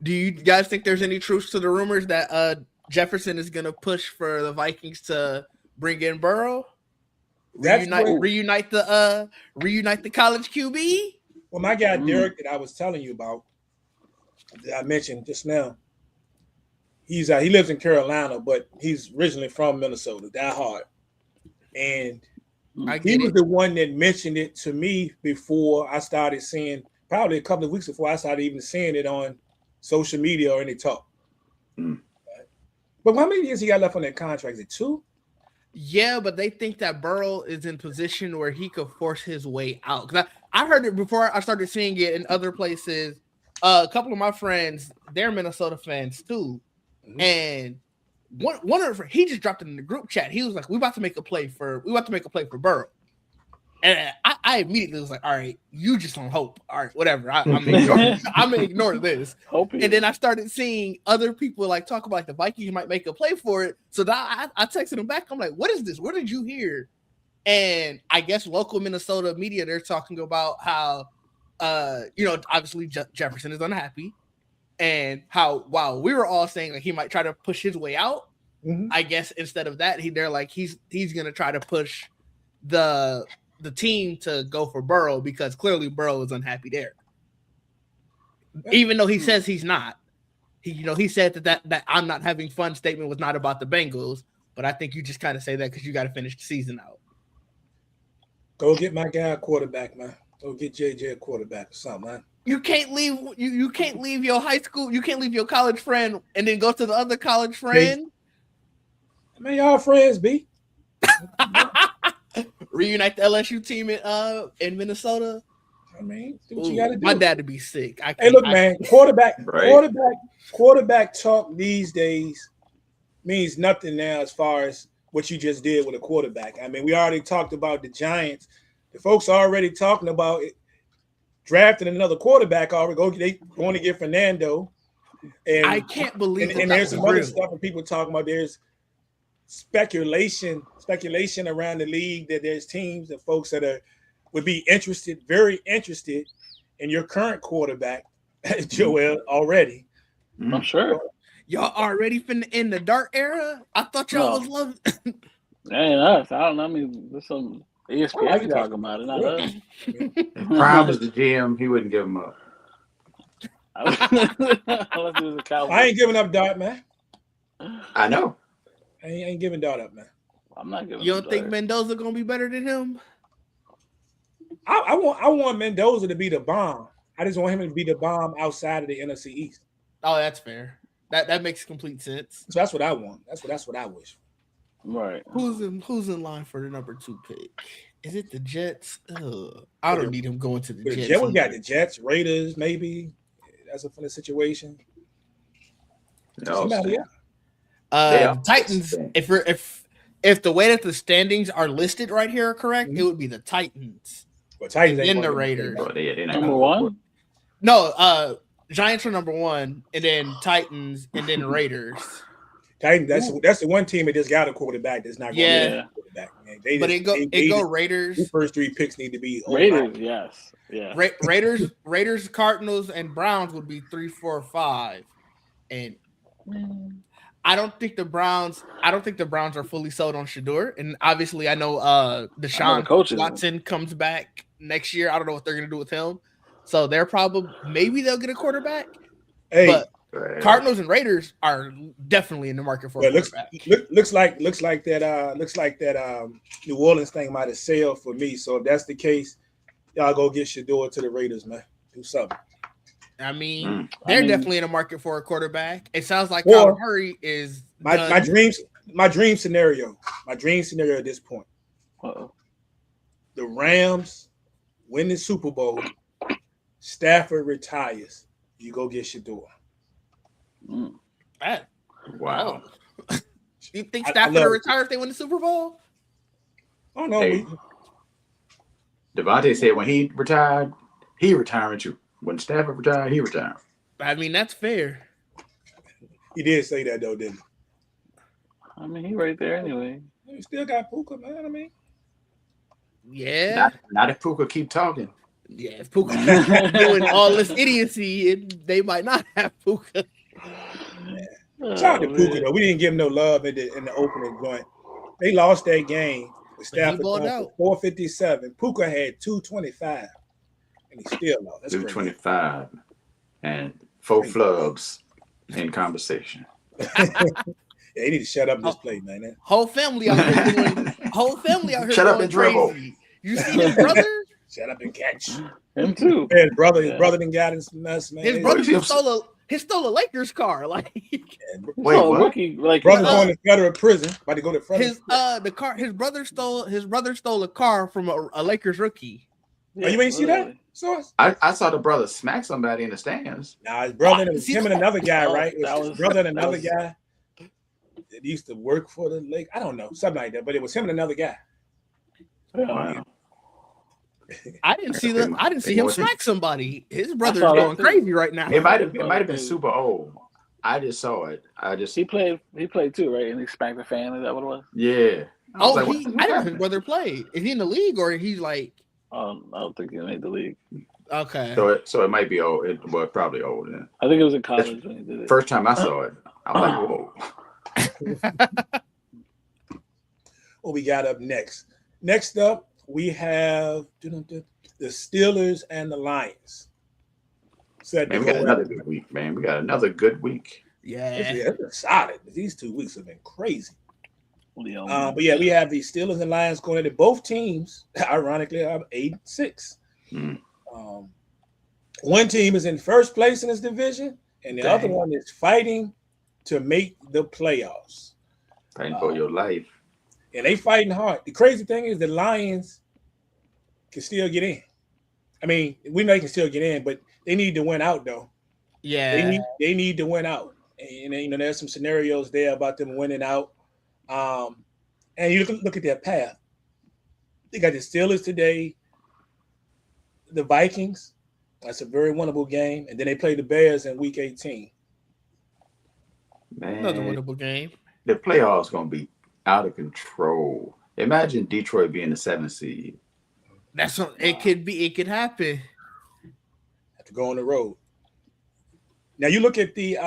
Do you guys think there's any truth to the rumors that Jefferson is going to push for the Vikings to bring in Burrow? Reunite the college QB?
Well, my guy Derek that I was telling you about, that I mentioned just now, he lives in Carolina, but he's originally from Minnesota, that hard. And he was the one that mentioned it to me before I started seeing, probably a couple of weeks before I started even seeing it on social media or any talk. But how many years he got left on that contract? Is it 2?
Yeah, but they think that Burrow is in position where he could force his way out. Because I heard it before I started seeing it in other places. A couple of my friends, they're Minnesota fans too. And one of he just dropped it in the group chat. He was like, "We about to make a play for Burrow." And I immediately was like, "All right, you just on hope. All right, whatever. I'm gonna ignore this." And then I started seeing other people like talk about like the Vikings might make a play for it. So I texted him back. I'm like, "What is this? Where did you hear?" And I guess local Minnesota media, they're talking about how, obviously Jefferson is unhappy, and how while we were all saying like he might try to push his way out, I guess instead of that, they're like he's gonna try to push the team to go for Burrow because clearly Burrow is unhappy there. Even though he says he's not. He said that I'm not having fun statement was not about the Bengals, but I think you just kind of say that because you got to finish the season out.
Go get my guy a quarterback, man. Go get JJ a quarterback or something, man.
You can't leave you can't leave your high school, you can't leave your college friend and then go to the other college friend.
I mean, y'all friends, B.
Reunite the LSU team in Minnesota.
I mean, do what you got to do.
My dad would be sick.
Hey, look, man, quarterback talk these days means nothing now as far as what you just did with a quarterback. I mean, we already talked about the Giants. The folks are already talking about it, drafting another quarterback already. They going to get Fernando. And
I can't believe
and there's some other stuff that people talking about. There's speculation around the league that there's teams and folks that would be very interested in your current quarterback, Joel, already.
I'm sure.
Y'all already in the dark era? I thought y'all was loving.
That ain't us. I don't know. I mean, there's some ESPN talking about it, not us.
If Prime was the GM, he wouldn't give him up.
Unless he was a Cowboy.
I ain't giving up Dart, man.
I know.
I ain't giving Dart up, man.
I'm not giving.
You don't think Mendoza gonna be better than him?
I want Mendoza to be the bomb. I just want him to be the bomb outside of the NFC East.
Oh, that's fair. That makes complete sense.
So that's what I want. That's what I wish.
Right.
Who's in line for the number 2 pick? Is it the Jets? I don't need him going to the Jets.
We got the Jets, Raiders, maybe. That's a funny situation.
No,
Titans. If the way that the standings are listed right here are correct, it would be the Titans.
But Titans
and then the Raiders.
Number 1?
No, Giants are number 1, and then Titans, and then Raiders.
Titans. That's the one team that just got a quarterback. That's not going to get a quarterback. Man. It go
Raiders.
The first 3 picks need to be
Raiders. Yes. Yeah.
Raiders, Cardinals, and Browns would be 3, 4, 5, and I don't think the Browns are fully sold on Shedeur, and obviously I know Deshaun Watson comes back next year. I don't know what they're gonna do with him, so maybe they'll get a quarterback. But Cardinals and Raiders are definitely in the market for a quarterback.
Looks like that New Orleans thing might have sailed for me. So if that's the case, y'all go get Shedeur to the Raiders, man. Do something.
I mean, they're definitely in the market for a quarterback. It sounds like Kyler Murray is
my dream scenario. My dream scenario at this point. The Rams win the Super Bowl. Stafford retires. You go get Shedeur.
Wow.
You think Stafford will retire if they win the Super Bowl?
Oh no.
Hey, Devontae said when he retired, he retired too. When Stafford retired, he retired.
I mean, that's fair.
He did say that though, didn't he?
I mean, he right there anyway.
He still got Puka, man. I mean,
Yeah.
Not if Puka keep talking.
Yeah, if Puka keeps doing all this idiocy, they might not have Puka.
Shout out to Puka
man.
though. We didn't give him no love in the opening joint. They lost that game with
But he
Stafford
balled
going
out.
for 457. Puka had 225, and he still lost. That's crazy.
225 and 4 flubs in conversation.
Yeah, they need to shut up and just play, man.
Whole family out here doing. Whole family out here
Shut up
going
and dribble.
crazy. You see his brother?
Shut up and catch.
Him too.
His brother done got in some mess, man.
His brother stole a Lakers car. Like
Wait, what?
Rookie, like
brother's going to federal prison. About to go to federal.
His brother stole a car from a Lakers rookie.
Oh, you ain't see that?
I saw the brother smack somebody in the stands.
Nah, his brother and him and another guy,
Oh,
right? It
that
was his
was-
brother and another
that
guy that used to work for the lake. I don't know, something like that. But it was him and another guy.
Wow.
I didn't see him smack somebody. His brother's
saw that
going
too.
crazy right now.
It might have been super old. I just saw it.
He played too, right? And he spanked the fan. Is that what it was?
Yeah. I was like,
I didn't know his brother played. Is he in the league or he's like
I don't think he made the league.
okay?
So it might be old. Probably old. Then.
I think it was in college when he did it.
First time I saw it, I'm like, whoa.
What we got up next? Next up, we have the Steelers and the Lions.
Man, we got another good week, man. We got another good week.
Yeah.
It's solid. These 2 weeks have been crazy.
Leon.
But yeah, we have the Steelers and Lions going into both teams. Ironically, are 8-6.
Mm.
One team is in first place in this division, and the
Dang.
other one is fighting to make the playoffs.
Fighting for your life.
And they fighting hard. The crazy thing is the Lions can still get in. I mean, we know they can still get in, but they need to win out though.
Yeah.
They need to win out. And there's some scenarios there about them winning out. And you look at their path. They got the Steelers today, the Vikings. That's a very winnable game. And then they play the Bears in week 18.
Man,
Another winnable game.
the playoffs gonna be out of control. Imagine Detroit being the 7th seed.
That's what it could be. It could happen.
Have to go on the road. Now you look at the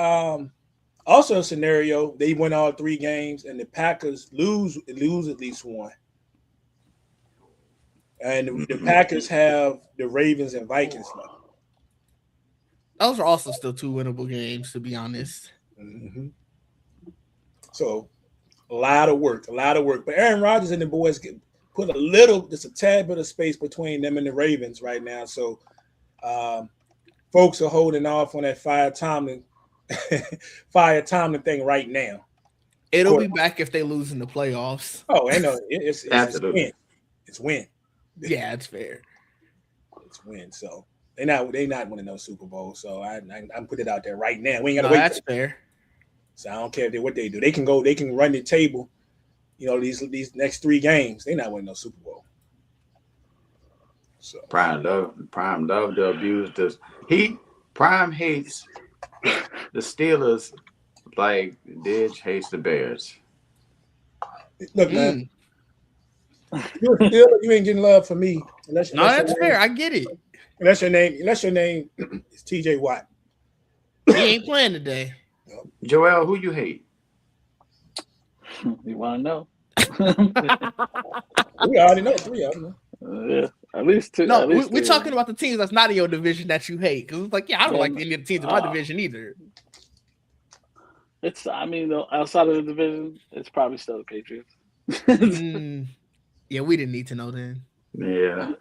also a scenario. They win all 3 games, and the Packers lose at least one. And the Packers have the Ravens and Vikings left.
Those are also still 2 winnable games, to be honest.
Mm-hmm. So a lot of work. But Aaron Rodgers and the boys put just a tad bit of space between them and the Ravens right now. So folks are holding off on that Fire Tomlin thing right now.
It'll be back if they lose in the playoffs.
Oh, I know. It's
Absolutely.
It's win.
Yeah, it's fair.
It's win. So they not winning no Super Bowl. So I'm putting it out there right now. We ain't gotta
No,
wait.
that's fair.
So I don't care what they do. They can run the table. These next 3 games, they not winning no Super Bowl. So
Prime love to abuse this. Prime hates the Steelers like Didge hates the Bears.
look, man, you're a Steeler, you ain't getting love from me unless
That's fair. I get it.
Unless your name is TJ Watt.
He ain't playing today.
Joel, who you hate?
You want to know?
We already know 3 of them.
Yeah, at least 2.
No,
at least
we're
2.
talking about the teams that's not in your division that you hate. Because it's like, yeah, I don't like any of the teams in my division either.
Outside of the division, it's probably still the Patriots.
Yeah, we didn't need to know then.
Yeah,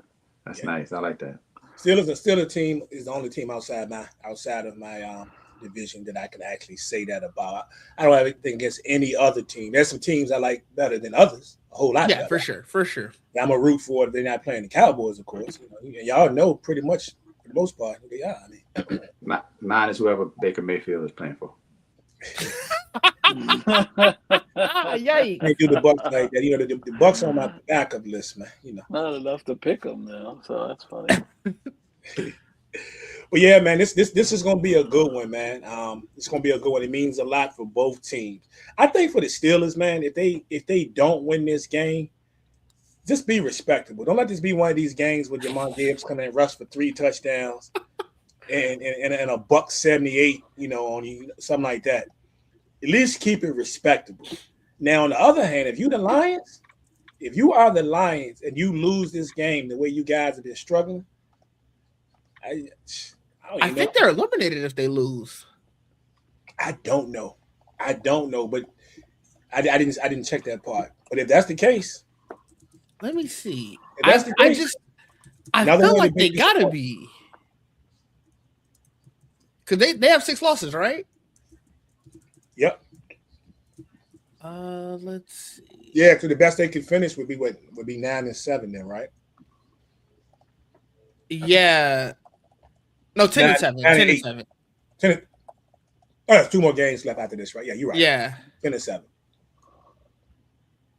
that's nice. I like that.
Steelers team is the only team outside of my division that I can actually say that about. I don't have anything against any other team. There's some teams I like better than others, a whole lot.
Yeah,
better.
for sure.
I'm a root for it. They're not playing the Cowboys, of course. Y'all know pretty much for the most part who they are.
Mine is whoever Baker Mayfield is playing for.
Yikes.
I do the Bucs like that. The Bucs on my backup list, man.
Not enough to pick them now, so that's funny.
But yeah, man, this is gonna be a good one, man. It's gonna be a good one. It means a lot for both teams. I think for the Steelers, man, if they don't win this game, just be respectable. Don't let this be one of these games where Jamar Gibbs come in and rush for 3 touchdowns and a buck 78, on you, something like that. At least keep it respectable. Now, on the other hand, if you are the Lions and you lose this game the way you guys have been struggling,
I think they're eliminated if they lose.
I don't know, but I didn't check that part. But if that's the case,
let me see.
If that's the case,
I feel like they gotta be, because they have 6 losses, right?
Yep.
Let's see.
Yeah, because the best they could finish would be 9-7 then, right?
Yeah. No, 10-7. 10-7.
10. Oh, there's 2 more games left after this, right? Yeah, you're right.
Yeah.
10-7.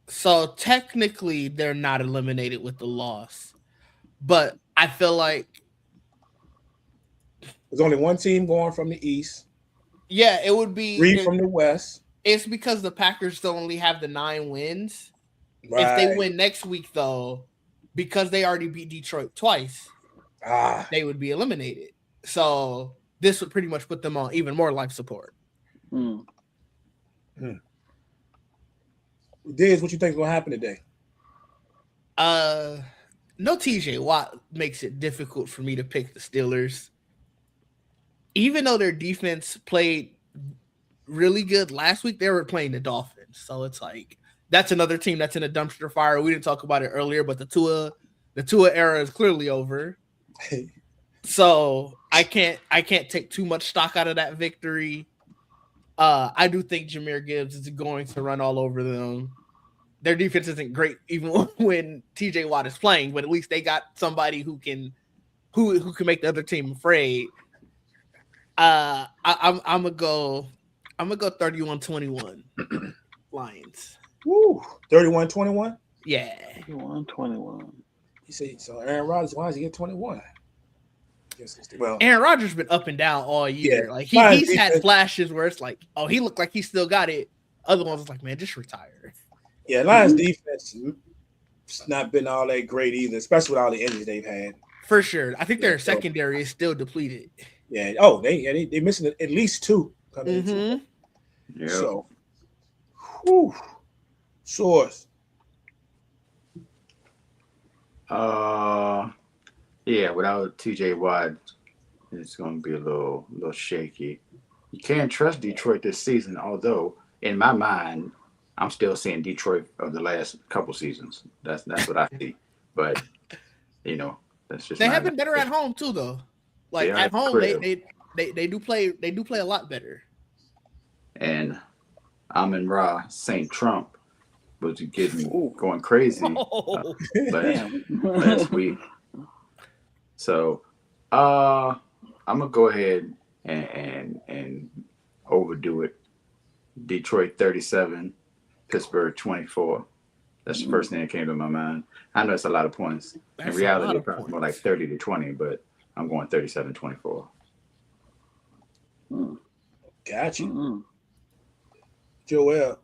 So technically, they're not eliminated with the loss, but I feel like
there's only one team going from the East.
Yeah, it would be
3 from the West.
It's because the Packers still only have the 9 wins.
Right.
If they win next week, though, because they already beat Detroit twice, they would be eliminated. So this would pretty much put them on even more life support.
Diz, what you think is going to happen today?
No TJ Watt makes it difficult for me to pick the Steelers. Even though their defense played really good last week, they were playing the Dolphins. So it's like, that's another team that's in a dumpster fire. We didn't talk about it earlier, but the Tua era is clearly over. So I can't take too much stock out of that victory. I do think Jahmyr Gibbs is going to run all over them. Their defense isn't great even when TJ Watt is playing, but at least they got somebody who can make the other team afraid. I'm gonna go 31-21 Lions.
Woo, 31-21?
Yeah.
31-21.
You say so Aaron Rodgers, why does he get 21?
Well, Aaron Rodgers has been up and down all year.
Yeah,
like he's had flashes where it's like, oh, he looked like he still got it. Other ones, it's like, man, just retire.
Yeah, Lions defense has not been all that great either, especially with all the injuries they've had.
For sure. I think their secondary is still depleted.
Yeah. Oh, they missing at least 2 coming into.
Yeah.
So, whew. Source.
Yeah, without TJ Watt, it's going to be a little shaky. You can't trust Detroit this season, although in my mind, I'm still seeing Detroit of the last couple seasons. That's what I see. But that's just
they have been better at home too, though. Like at home, they do play a lot better.
And Amon-Ra St. Trump was going crazy last week. So I'm gonna go ahead and overdo it. Detroit 37, Pittsburgh 24. That's the first thing that came to my mind. I know it's a lot of points. In reality, it's probably more like 30-20, but I'm going 37-24.
Got you. Joel.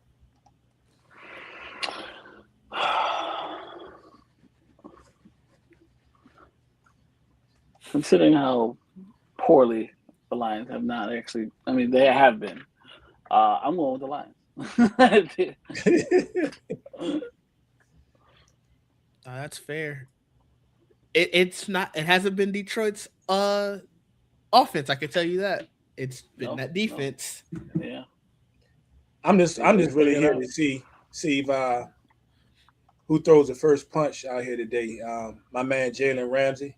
Considering how poorly the Lions have not actually, I mean, they have been. I'm going with the Lions.
That's fair. It's not. It hasn't been Detroit's offense. I can tell you that. It's been that defense.
No. Yeah.
I'm just really here to see if who throws the first punch out here today. My man Jalen Ramsey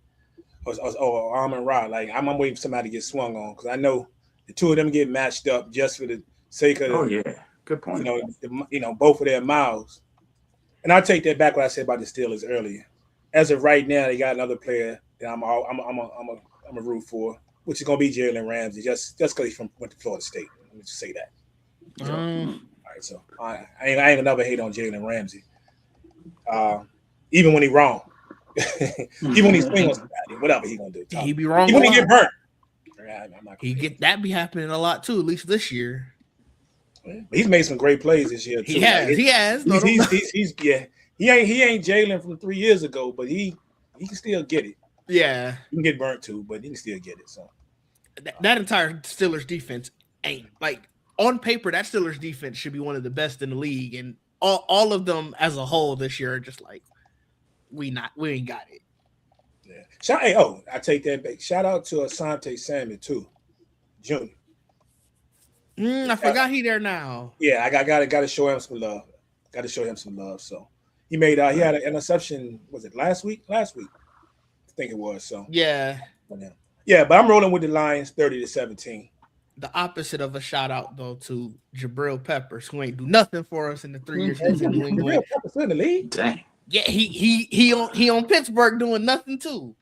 or Amon-Ra. Like I'm waiting for somebody to get swung on because I know the two of them get matched up just for the sake of.
Oh yeah, good point.
Both of their mouths. And I'll take that back what I said about the Steelers earlier. As of right now, they got another player that I'm a root for, which is gonna be Jalen Ramsey, just because he went to Florida State. Let me just say that. All right, so I ain't gonna never hate on Jalen Ramsey, even when he's wrong, even when he's swinging on somebody, whatever he gonna do.
He be wrong.
Even when he get burnt.
That be happening a lot too, at least this year.
He's made some great plays this year too.
He has.
He He ain't Jalen from 3 years ago, but he can still get it.
Yeah,
He can get burnt too, but he can still get it. So
that entire Steelers defense ain't like on paper. That Steelers defense should be one of the best in the league, and all of them as a whole this year are just like we ain't got it.
Yeah. I take that back. Shout out to Asante Samuel too, Junior.
I forgot he there now.
Yeah, I got to show him some love. Got to show him some love. So he made he had an interception. Was it last week? Last week, I think it was. So
yeah.
But I'm rolling with the Lions, 30-17.
The opposite of a shout out though to Jabril Peppers, who ain't do nothing for us in the 3 years he's in New England.
In the league.
Dang.
Yeah, he on Pittsburgh doing nothing too.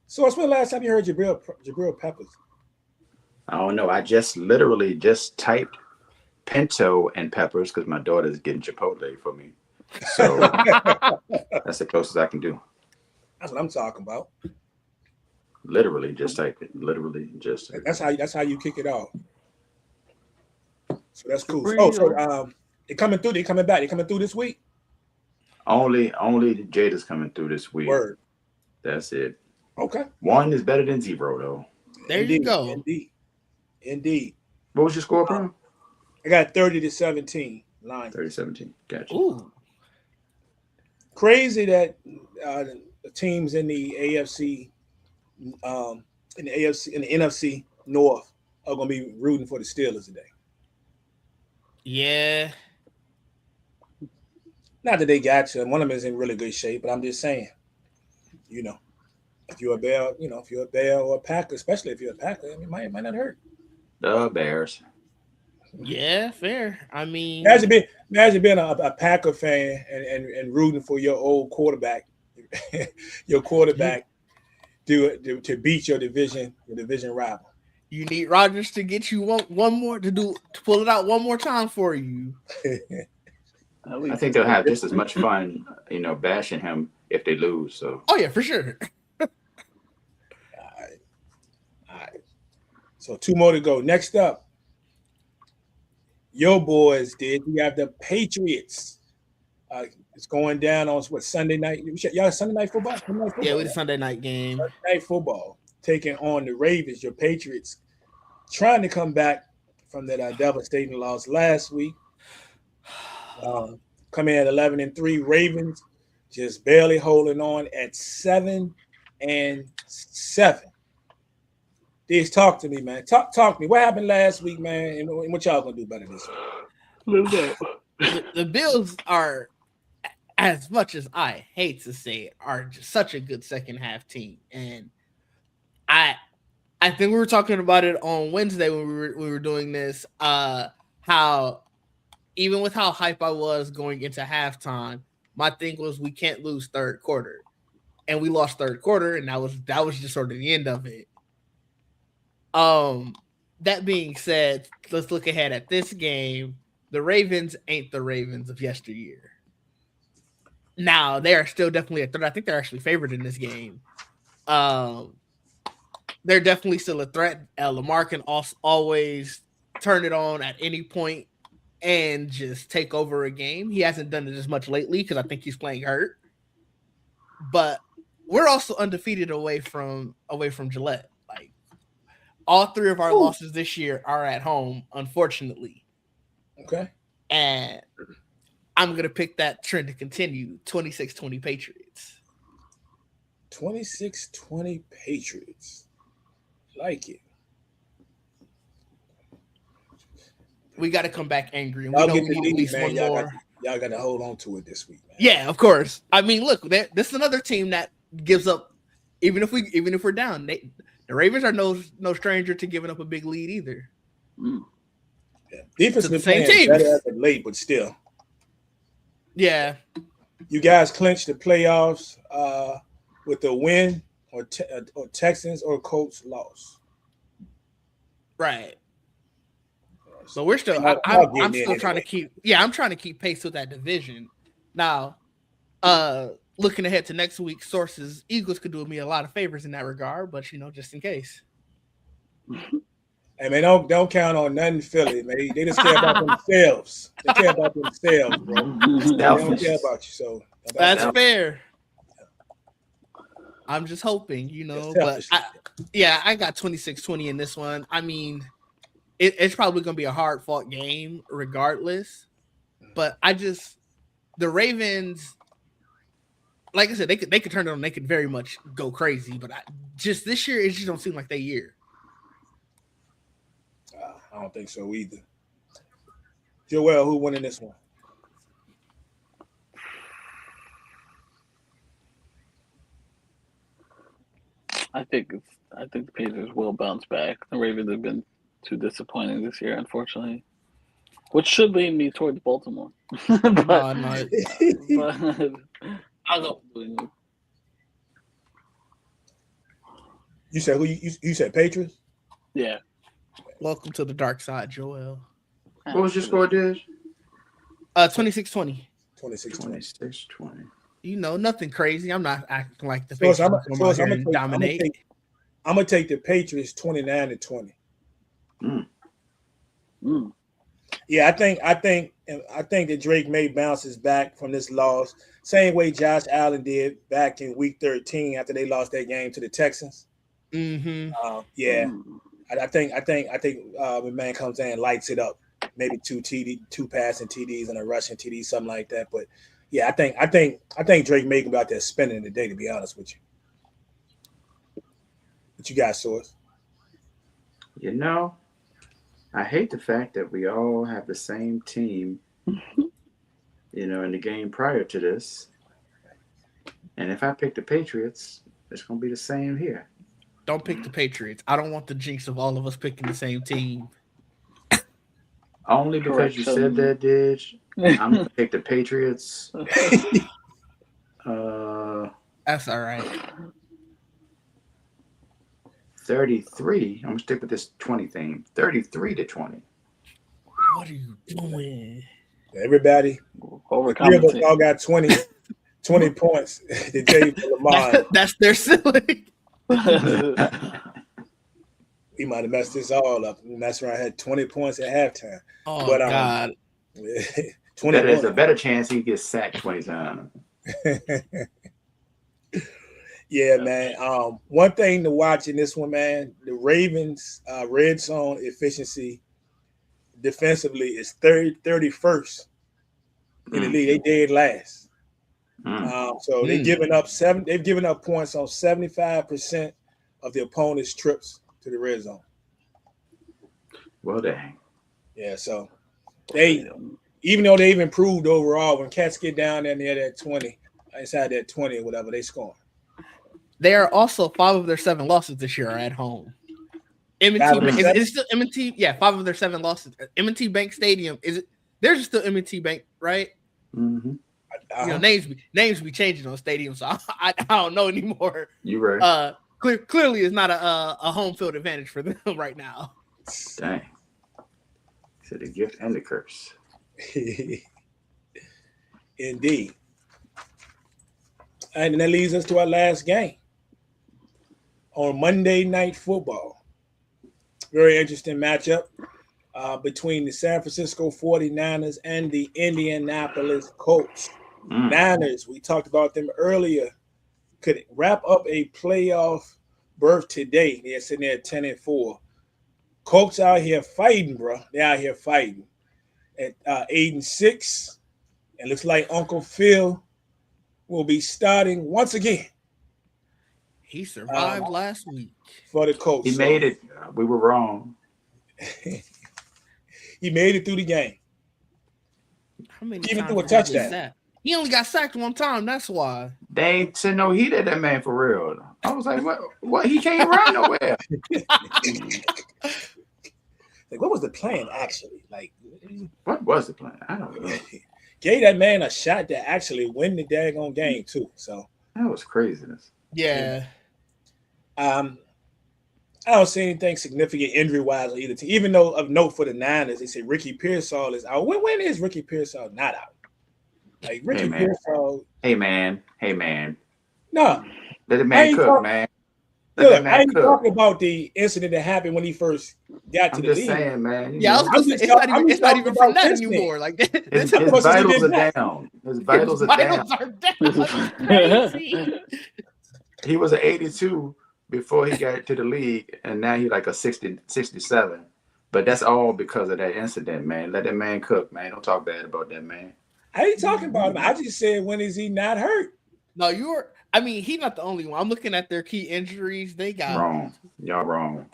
So what's the last time you heard Jabril Peppers?
I don't know. I just literally typed pinto and peppers because my daughter's getting Chipotle for me. So that's the closest I can do.
That's what I'm talking about.
Literally just type it. Literally just.
That's how you kick it off. So that's cool. They coming through. They coming back. They coming through this week.
Only Jada's coming through this week.
Word.
That's it.
Okay.
1 is better than 0 though.
There you go.
Indeed.
What was your score, bro?
I got 30-17. Lions.
30-17. Gotcha.
Ooh.
Crazy that the teams in the AFC, in the NFC North are going to be rooting for the Steelers today.
Yeah.
Not that they got you. One of them is in really good shape, but I'm just saying, if you're a Bear, or a Packer, especially if you're a Packer, it might not hurt.
The Bears.
Yeah, fair. I mean,
imagine being a Packer fan and rooting for your old quarterback, to beat your division rival.
You need Rodgers to get you one more to pull it out one more time for you.
I think they'll have just as much fun, bashing him if they lose. So.
Oh yeah, for sure.
All right. So 2 more to go. Next up, your boys did. We have the Patriots. It's going down on Sunday night. Y'all Sunday night football?
Yeah, we the Sunday night game.
Sunday night football taking on the Ravens. Your Patriots trying to come back from that devastating loss last week. Coming at 11-3. Ravens just barely holding on at 7-7. These talk to me, man. Talk to me. What happened last week, man? And what y'all gonna do better this week?
The Bills are, as much as I hate to say it, are just such a good second half team. And I think we were talking about it on Wednesday when we were doing this. How even with how hype I was going into halftime, my thing was we can't lose third quarter, and we lost third quarter, and that was just sort of the end of it. That being said, let's look ahead at this game. The Ravens ain't the Ravens of yesteryear. Now, they are still definitely a threat. I think they're actually favored in this game. They're definitely still a threat. Lamar can always turn it on at any point and just take over a game. He hasn't done it as much lately because I think he's playing hurt. But we're also undefeated away from Gillette. Like, all 3 of our losses this year are at home, unfortunately.
Okay.
And I'm going to pick that trend to continue. 26-20 Patriots.
26-20 Patriots. Like it.
We got to come back angry. And
Y'all
we know we need at least one more.
Y'all got to hold on to it this week, man.
Yeah, of course. I mean, look, this is another team that gives up, even if we're down. The Ravens are no stranger to giving up a big lead either.
Yeah. Defense
the
been
same
playing
team.
better as of late, but still.
Yeah.
You guys clinched the playoffs with a win or Texans or Colts loss.
Right. So we're still. I'm still trying to keep. Yeah, I'm trying to keep pace with that division. Now, looking ahead to next week, sources Eagles could do me a lot of favors in that regard, but just in case.
Hey man, don't count on nothing Philly, man. They just care about themselves. They care about themselves, bro. They don't care about you. So
That's fair. I'm just hoping, but I got 26-20 in this one. I mean, it's probably going to be a hard fought game regardless, but the Ravens, like I said, they could turn it on. They could very much go crazy, but just this year, it just don't seem like their year.
I don't think so either. Joel, who winning this one?
I think the Patriots will bounce back. The Ravens have been too disappointing this year, unfortunately, which should lead me towards Baltimore. but I'll go with New England.
You said who? You said Patriots?
Yeah.
Welcome to the dark side, Joel.
What was your score, Dish?
26-20.
26-20.
Nothing crazy. I'm not acting like the Patriots come out here and dominate.
I'm gonna take the Patriots 29-20. Yeah, I think that Drake May bounces back from this loss, same way Josh Allen did back in Week 13 after they lost that game to the Texans.
Mm-hmm.
I think the man comes in and lights it up, maybe two passing TDs and a rushing TD, something like that. But yeah, I think Drake May can be out there spending the day. To be honest with you, what you got, Source?
I hate the fact that we all have the same team, in the game prior to this. And if I pick the Patriots, it's going to be the same here.
Don't pick the Patriots. I don't want the jinx of all of us picking the same team.
Only because you said that, Didge. I'm going to pick the Patriots.
That's all right.
33. I'm going to stick with this 20 thing. 33-20.
What are you doing?
Everybody, three of us all got 20 points. To tell you for Lamar.
That's their ceiling.
We might have messed this all up. We messed around, had 20 points at halftime.
Oh, but, God.
20
there's a better chance he gets sacked 20 times.
Yeah, man. One thing to watch in this one, man, the Ravens' red zone efficiency defensively is 31st in the league. They dead last. So they've given up points on 75% of the opponent's trips to the red zone.
Well, dang.
Yeah, so even though they've improved overall, when cats get down there near that 20, inside that 20 or whatever, they score.
They are also 5 of their 7 losses this year are at home. M&T Bank, is it still M&T? Yeah, 5 of their 7 losses. M&T Bank Stadium, is it? There's still M&T Bank, right?
Mm-hmm.
Names be changing on stadiums, so I don't know anymore.
You're right.
Clearly, it's not a home field advantage for them right now.
Dang. So the gift and the curse.
Indeed. And that leads us to our last game on Monday Night Football. Very interesting matchup between the San Francisco 49ers and the Indianapolis Colts. Niners, we talked about them earlier, could wrap up a playoff berth today. They're sitting there at 10-4. Colts out here fighting, bro. They're out here fighting at 8-6. And looks like Uncle Phil will be starting once again.
He survived last week
for the Colts.
He made it. We were wrong.
He made it through the game.
How many
even
times
threw a touchdown.
He only got sacked one time. That's why.
They ain't said no heat at that man for real. I was like, what? He can't run nowhere.
Like, what was the plan actually? Like,
what was the plan? I don't know.
Gave that man a shot to actually win the daggone game too. So
that was craziness.
Yeah.
I don't see anything significant injury-wise on either team. Even though of note for the Niners, they say Ricky Pearsall is out. When is Ricky Pearsall not out? Like Ricky Pearsall.
Hey man.
No.
Let the man cook, man.
Look, I ain't talking about the incident that happened when he first got to the league.
I'm just saying, man.
Yeah, I was gonna say it's not even from that anymore. Like
his vitals are down. His vitals are down.
That's crazy.
He was an 82 before he got to the league, and now he's like a 60, 67. But that's all because of that incident, man. Let that man cook, man. Don't talk bad about that man.
I ain't talking about him. I just said, when is he not hurt?
No, he's not the only one. I'm looking at their key injuries. They got
wrong. Y'all wrong.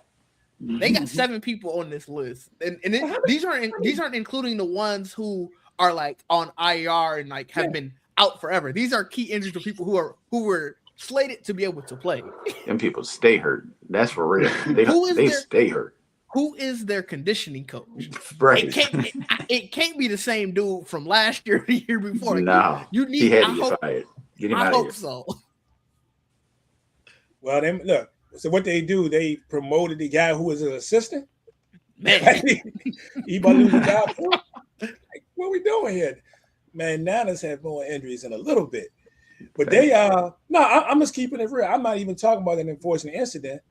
They got 7 people on this list, and these aren't including the ones who are like on IR and like have been out forever. These are key injuries to people who were slated to be able to play.
Them people stay hurt. That's for real. They stay hurt.
Who is their conditioning coach?
Right.
It can't be the same dude from last year or the year before.
No, he had to get fired. Get him out of here.
I hope so.
Well, then look. So what they do? They promoted the guy who was an assistant.
Man,
he about to lose a job too. Like, what are we doing here, man? Niners have more injuries in a little bit, but they I'm just keeping it real. I'm not even talking about an unfortunate incident.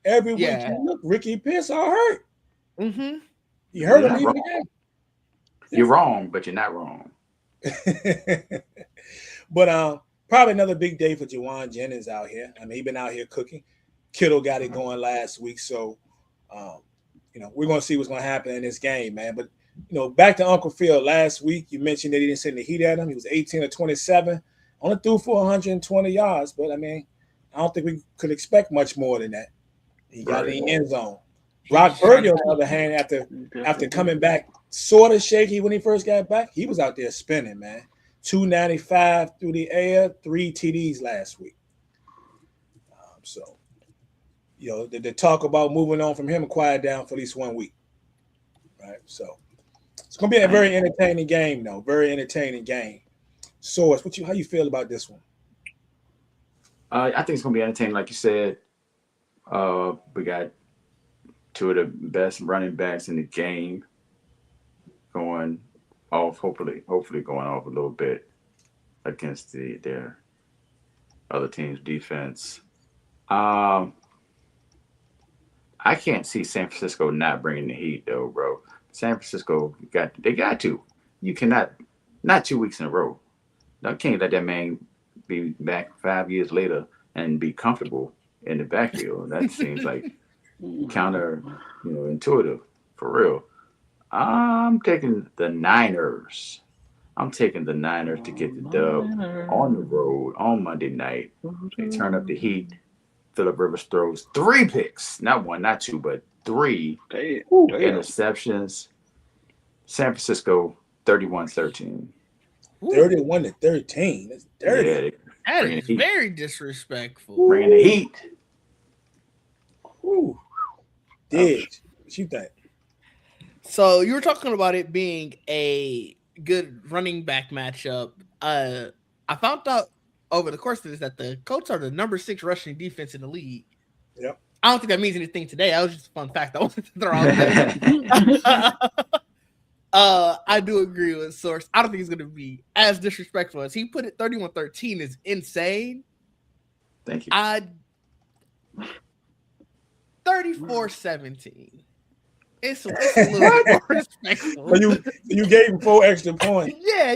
Every week, look, Ricky Pierce all hurt.
Mm-hmm.
You heard him leave the game.
You're wrong, but you're not wrong.
But probably another big day for Juwan Jennings out here. I mean, he's been out here cooking. Kittle got it going last week, so we're going to see what's going to happen in this game, man. But back to Uncle Phil. Last week, you mentioned that he didn't send the heat at him. He was 18 of 27, only threw for 120 yards. But I mean, I don't think we could expect much more than that. He got in the end zone. Brock Purdy, on the other hand, after coming back sort of shaky when he first got back, he was out there spinning, man. 295 through the air, 3 TDs last week. The talk about moving on from him quiet down for at least 1 week. Right? So it's going to be a very entertaining game, though. Very entertaining game. Source, how you feel about this one?
I think it's going to be entertaining, like you said. We got 2 of the best running backs in the game going off, hopefully going off a little bit against their other team's defense. I can't see San Francisco not bringing the heat, though, bro. San Francisco got to. You cannot, not 2 weeks in a row. I can't let that man be back 5 years later and be comfortable in the backfield. That seems like counter, intuitive, for real. I'm taking the Niners. I'm taking the Niners to get the dub on the road on Monday night. They turn up the heat. Phillip Rivers throws 3 picks. Not 1, not 2, but 3 interceptions. San Francisco, 31-13.
31-13. That's dirty.
Yeah,
that is very disrespectful.
Bringing the heat.
Ooh. Did what you think?
So you were talking about it being a good running back matchup. I found out over the course of this that the Colts are the number 6 rushing defense in the league.
Yep.
I don't think that means anything today. That was just a fun fact I wanted to throw out there. I do agree with Source. I don't think he's going to be as disrespectful as he put it. 31-13 is insane.
Thank you.
34-17. It's a little bit more respectful.
So you gave him 4 extra points.
Yeah,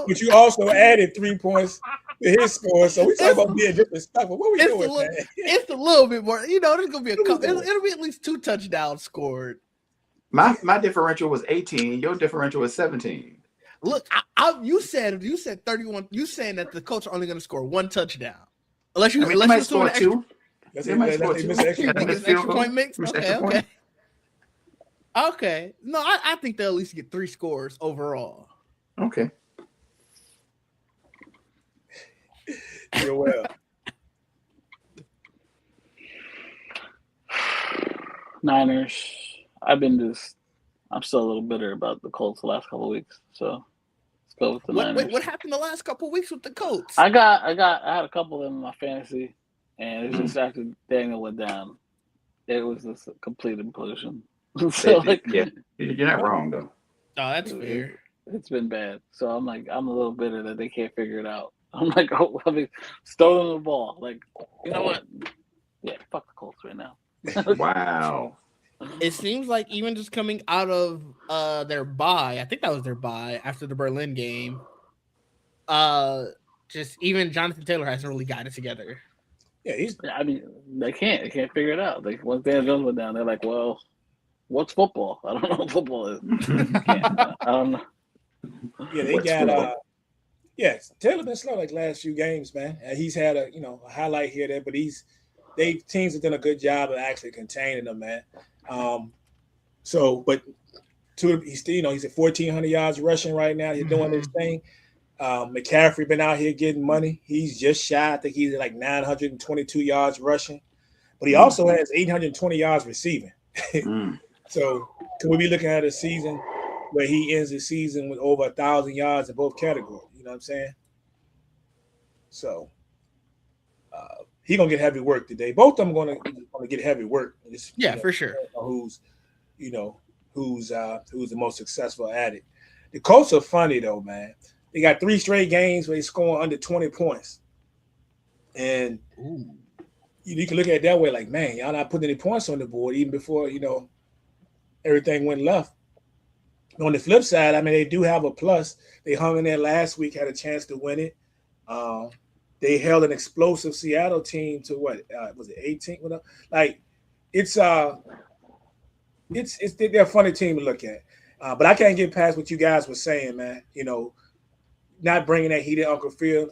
But you also added 3 points to his score. So we talk about being disrespectful. What we doing, man?
It's a little bit more. There's gonna be a couple. It'll be at least 2 touchdowns scored.
My differential was 18. Your differential was 17.
Look, you said 31. You saying that the Colts are only going to score 1 touchdown, unless you
score 2.
They might score 2.
Extra point mix. Okay. No, I think they'll at least get 3 scores overall.
Okay.
You're well.
Niners. I'm still a little bitter about the Colts the last couple of weeks. So let's go with the Niners.
What happened the last couple of weeks with the Colts?
I had a couple of them in my fantasy, and it's just after Daniel went down, it was just a complete implosion. So
you're not wrong though.
Oh, that's fair.
It's been bad. So I'm a little bitter that they can't figure it out. I'm like, throw them the ball. Like, you know what? Yeah, fuck the Colts.
Wow.
It seems like even just coming out of their bye, I think that was their bye after the Berlin game. Just even Jonathan Taylor hasn't really got it together.
Yeah, he's
I mean, they can't figure it out. Like once Daniel Jones went down, they're like, well, what's football? I don't know what football is. I don't know.
yeah, they
What's
got
football?
yeah, Taylor been slow like last few games, man. He's had a a highlight here there, but teams have done a good job of actually containing them, man. But he's still he's at 1,400 yards rushing right now. He's doing his thing. McCaffrey been out here getting money. He's just shy. I think he's at like 922 yards rushing, but he also has 820 yards receiving. So can we be looking at a season where he ends the season with over 1,000 yards in both categories? You know what I'm saying? So he's gonna get heavy work today. Both of them gonna get heavy work.
For sure.
Who's the most successful at it? The Colts are funny though, man. They got 3 straight games where they scoring under 20 points, and you can look at it that way, like, man, y'all not putting any points on the board even before everything went left. On the flip side, I mean, they do have a plus. They hung in there last week, had a chance to win it. They held an explosive Seattle team to what was it 18? Like they're a funny team to look at. But I can't get past what you guys were saying, man. Not bringing that heat at Uncle Phil.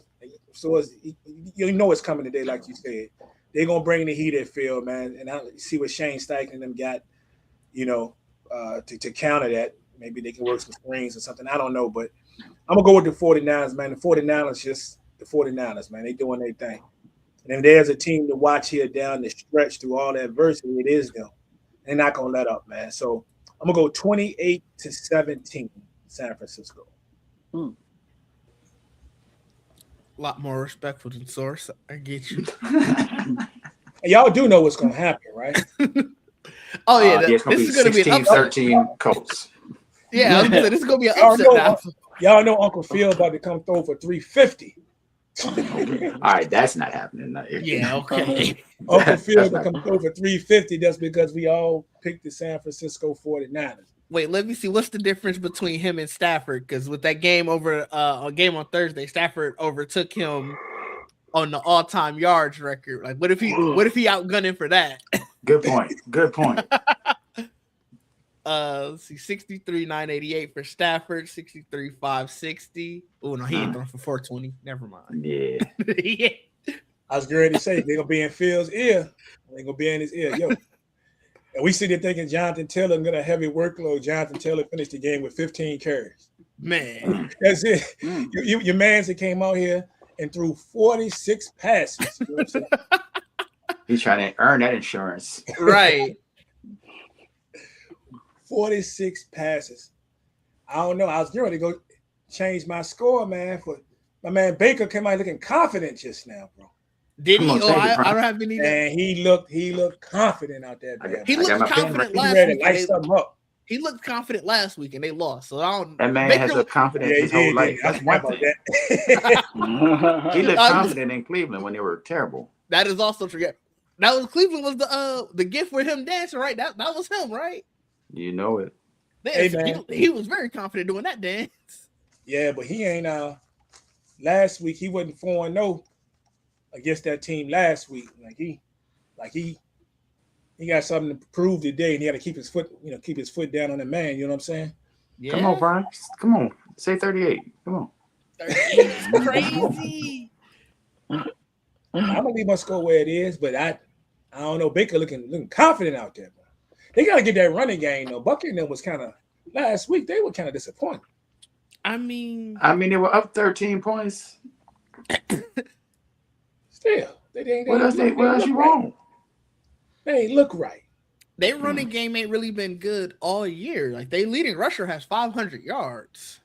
So it's coming today, like you said. They're gonna bring the heat at Phil, man. And I see what Shane Steichen and them got, to counter that. Maybe they can work some screens or something. I don't know, but I'm gonna go with the 49ers, man. The 49ers just the 49ers, man. They doing their thing. And if there's a team to watch here down the stretch through all the adversity, it is them. They're not gonna let up, man. So I'm gonna go 28-17, San Francisco.
A lot more respectful than Source. I get you.
Y'all do know what's gonna happen, right?
Oh yeah,
it's gonna
this
be
is gonna be an upset.
16-13 Colts.
Yeah, I was gonna say, this is gonna be an upset.
Y'all know Uncle Phil about to come throw for 350.
All right, that's not happening.
Yeah, okay.
Uncle Phil to come throw for 350. That's because we all picked the San Francisco 49ers.
Wait, let me see. What's the difference between him and Stafford? Because with that game a game on Thursday, Stafford overtook him on the all-time yards record. Like, what if he outgunned him for that?
Good point.
Let's see, 63,988 for Stafford, 63,560. Oh no, he ain't throwing for 420. Never mind.
Yeah.
Yeah.
I was ready to say they're gonna be in Phil's ear. They're gonna be in his ear, yo. And we sit there thinking Jonathan Taylor got a heavy workload. Jonathan Taylor finished the game with 15 carries.
Man,
that's it. Your man's that came out here and threw 46 passes. You know what I'm saying?
He's trying to earn that insurance,
right?
46 passes. I don't know. I was ready to go change my score, man. For my man Baker came out looking confident just now, bro.
Did he? I don't have any.
And he looked confident out there.
He looked confident last week.
Light something up.
He looked confident last week, and they lost. So I don't.
That man has a confidence his whole life. That's one thing. He looked confident in Cleveland when they were terrible.
That is also true. That was Cleveland was the gift with him dancing, right? That was him, right?
You know it.
Hey, man.
He was very confident doing that dance.
Yeah, but he ain't. Last week he wasn't 4-0 against that team last week. He got something to prove today, and he got to keep his foot down on the man. You know what I'm saying?
Yeah.
Come on, Brian. Come on. Say 38. Come on.
38 is crazy.
I'm gonna leave my score where it is, but I don't know. Baker looking confident out there, bro. They gotta get that running game though. Bucky and them was kind of last week. They were kind of disappointed.
I mean,
they were up 13 points.
Still, they ain't.
What else you wrong?
They ain't look right.
Their running game ain't really been good all year. Like, their leading rusher has 500 yards.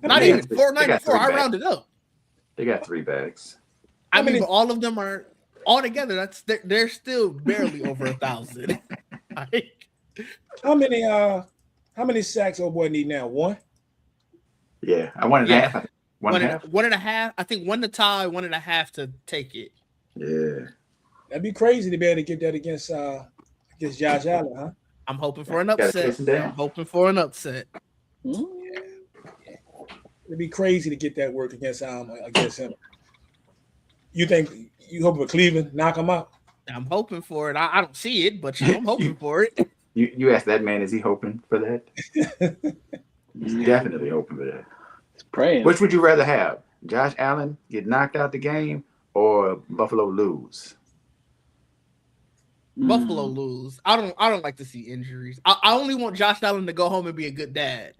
Not even 494. I rounded up.
They got 3 bags.
I mean, but all of them are all together. They're still barely over 1,000.
How many sacks old boy need now? 1?
Yeah, I wanted half. One
and a half. I think 1 to tie, 1.5 to take it.
Yeah,
that'd be crazy to be able to get that against Just Josh Allen, huh?
I'm hoping for an
Gotta
upset.
chase him down.
I'm hoping for an upset.
It'd be crazy to get that work against him. You think you hope for Cleveland knock him out?
I'm hoping for it. I don't see it, but I'm hoping for it.
You asked that man, is he hoping for that? He's definitely hoping for that.
He's praying.
Which would you rather have? Josh Allen get knocked out the game or Buffalo lose?
Buffalo lose. I don't like to see injuries. I only want Josh Allen to go home and be a good dad.